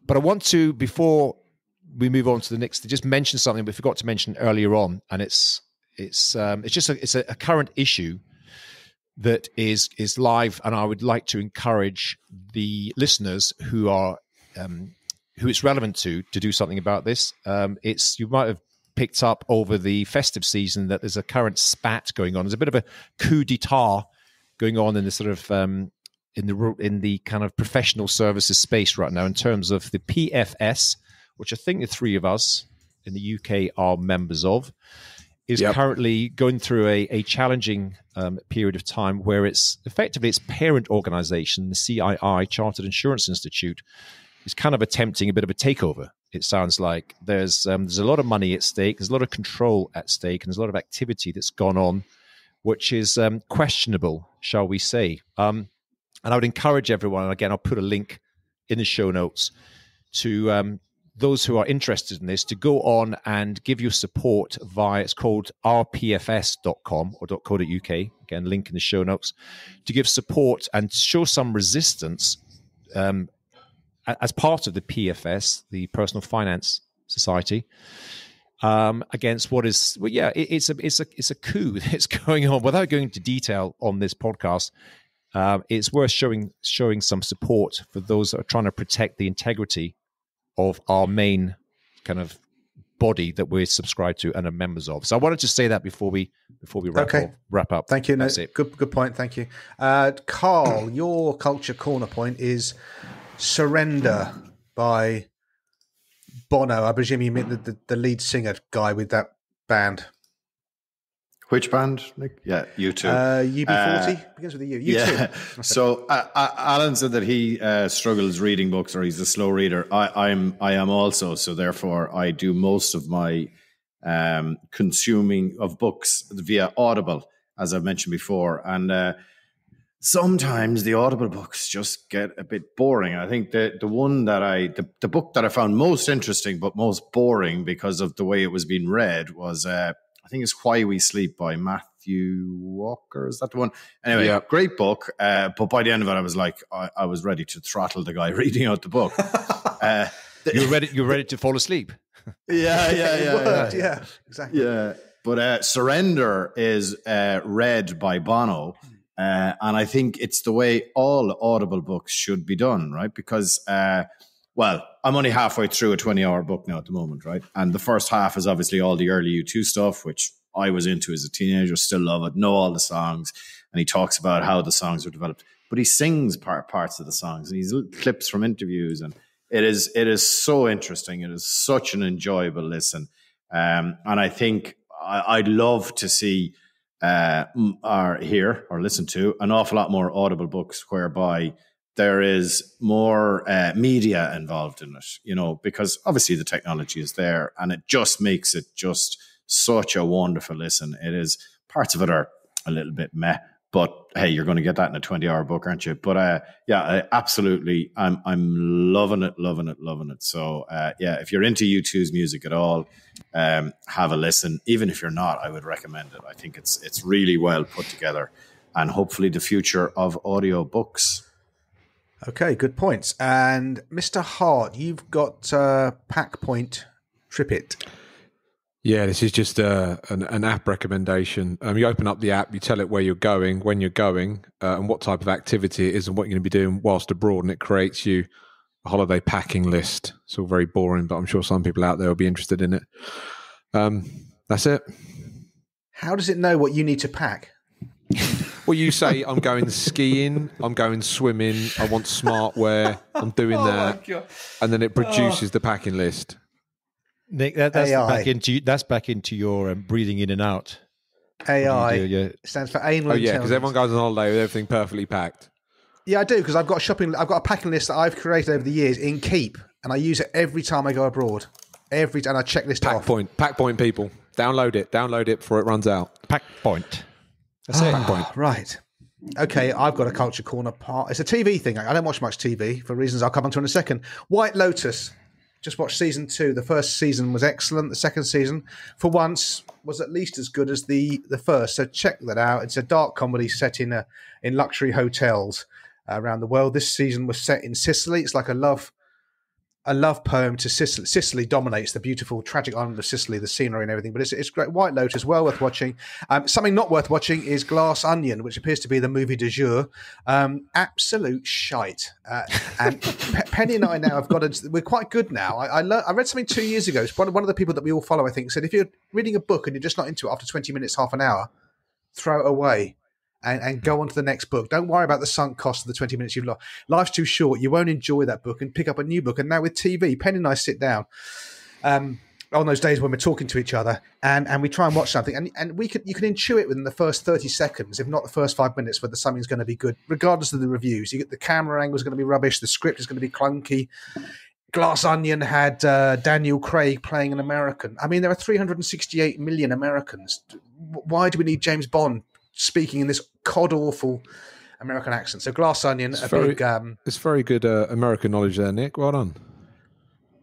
But I want to, before we move on to the next, to just mention something we forgot to mention earlier on, and it's a current issue that is live, and I would like to encourage the listeners who it's relevant to do something about this. You might have picked up over the festive season that there's a current spat going on. There's a bit of a coup d'etat going on in the sort of in the kind of professional services space right now in terms of the PFS, which I think the 3 of us in the UK are members of, is currently going through a challenging period of time where it's effectively its parent organization, the CII, Chartered Insurance Institute, is kind of attempting a bit of a takeover. It sounds like there's a lot of money at stake, there's a lot of control at stake, and there's a lot of activity that's gone on, which is questionable, shall we say. And I would encourage everyone, and again, I'll put a link in the show notes to those who are interested in this to go on and give you support via, it's called rpfs.com or .co.uk, again, link in the show notes, to give support and show some resistance as part of the PFS, the Personal Finance Society, against what is, it's a coup that's going on. Without going into detail on this podcast, it's worth showing some support for those that are trying to protect the integrity of our main kind of body that we're subscribed to and are members of. So I wanted to say that before we wrap up. Thank you. That's it. Good point. Thank you. Carl, your culture corner point is Surrender by Bono. I presume you mean the lead singer guy with that band. Which band, Nick? Yeah, U2. UB40 begins with a U. U2. So Alan said that he struggles reading books, or he's a slow reader. I am also. So therefore, I do most of my consuming of books via Audible, as I've mentioned before. And sometimes the Audible books just get a bit boring. I think the one that the book that I found most interesting but most boring because of the way it was being read was. I think it's Why We Sleep by Matthew Walker. Is that the one? Anyway, great book. But by the end of it, I was like, I was ready to throttle the guy reading out the book. You're ready to fall asleep. Yeah, exactly. Yeah, but Surrender is read by Bono, and I think it's the way all Audible books should be done, right? Because well, I'm only halfway through a 20-hour book now at the moment, right? And the first half is obviously all the early U2 stuff, which I was into as a teenager, still love it, know all the songs. And he talks about how the songs were developed. But he sings parts of the songs, and he's clips from interviews. And it is so interesting. It is such an enjoyable listen. And I think I'd love to see or hear or listen to an awful lot more Audible books whereby there is more media involved in it, you know, because obviously the technology is there and it just makes it just such a wonderful listen. It is, parts of it are a little bit meh, but hey, you're going to get that in a 20-hour book, aren't you? But absolutely, I'm loving it. So if you're into U2's music at all, have a listen. Even if you're not, I would recommend it. I think it's really well put together, and hopefully the future of audio books. Okay, good points. And Mr. Hart, you've got Pack Point Trip It. Yeah, this is just an app recommendation. You open up the app, you tell it where you're going, when you're going, and what type of activity it is and what you're going to be doing whilst abroad, and it creates you a holiday packing list. It's all very boring, but I'm sure some people out there will be interested in it. That's it. How does it know what you need to pack? Well, you say, I'm going skiing, I'm going swimming, I want smartwear, I'm doing that. And then it produces the packing list. Nick, that's back into your breathing in and out. AI stands for anal intelligence. Yeah, because everyone goes on holiday with everything perfectly packed. Yeah, I do, because I've got a packing list that I've created over the years in Keep, and I use it every time I go abroad. And I checklist off. Pack Point people, download it before it runs out. Pack Point. That's it. Pack Point. Right. Okay, I've got a culture corner part. It's a TV thing. I don't watch much TV for reasons I'll come on to in a second. White Lotus. Just watched season 2. The first season was excellent. The second season, for once, was at least as good as the first. So check that out. It's a dark comedy set in luxury hotels around the world. This season was set in Sicily. It's like a love poem to Sicily. Sicily dominates the beautiful, tragic island of Sicily, the scenery and everything. But it's great. White Lotus, well worth watching. Something not worth watching is Glass Onion, which appears to be the movie du jour. Absolute shite. And Penny and I now we're quite good now. I read something 2 years ago. It's one of the people that we all follow, I think, said if you're reading a book and you're just not into it after 20 minutes, half an hour, throw it away. And go on to the next book. Don't worry about the sunk cost of the 20 minutes you've lost. Life's too short. You won't enjoy that book and pick up a new book. And now with TV, Penny and I sit down on those days when we're talking to each other and we try and watch something. And you can intuit within the first 30 seconds, if not the first 5 minutes, whether something's going to be good, regardless of the reviews. You get the camera angle is going to be rubbish. The script is going to be clunky. Glass Onion had Daniel Craig playing an American. I mean, there are 368 million Americans. Why do we need James Bond speaking in this cod-awful American accent? So Glass Onion, it's very good American knowledge there, Nick. Well done.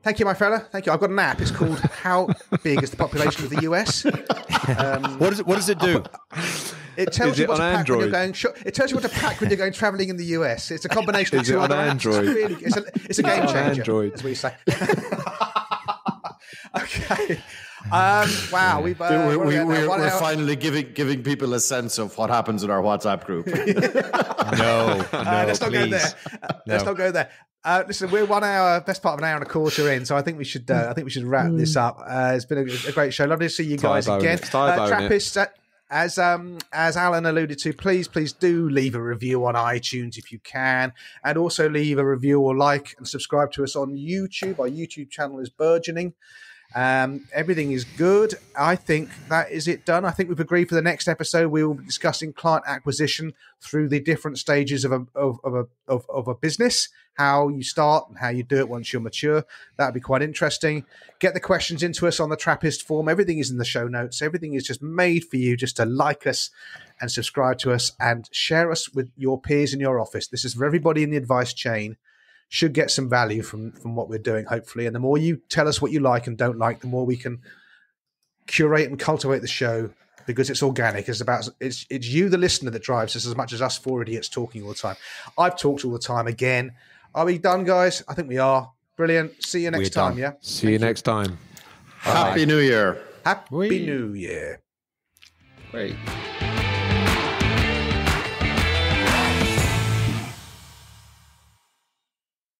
Thank you, my fella. Thank you. I've got an app. It's called How Big is the Population of the US? What does it do? It tells you what to pack when you're going. It tells you what to pack when you're going travelling in the US. It's a combination of two other apps. It's a game changer. Android. That's what you say. Okay. Wow, we're finally giving people a sense of what happens in our WhatsApp group. No, let's not go there. Let's not go there. Listen, we're 1 hour, best part of an hour and a quarter in, so I think we should wrap this up. It's been a great show. Lovely to see you guys again. Trappists, as Alan alluded to, please do leave a review on iTunes if you can, and also leave a review or like and subscribe to us on YouTube. Our YouTube channel is burgeoning. Everything is good. I think that is it done. I think we've agreed for the next episode we will be discussing client acquisition through the different stages of a business, how you start and how you do it once you're mature. That would be quite interesting. Get the questions into us on the Trappist form. Everything is in the show notes. Everything is just made for you just to like us and subscribe to us and share us with your peers in your office. This is for everybody in the advice chain. Should get some value from what we're doing, hopefully. And the more you tell us what you like and don't like, the more we can curate and cultivate the show, because it's organic. It's you, the listener, that drives us as much as us four idiots talking all the time. I've talked all the time again. Are we done, guys? I think we are. Brilliant. See you next time, yeah? See you next time. Happy New Year. Happy New Year. Great.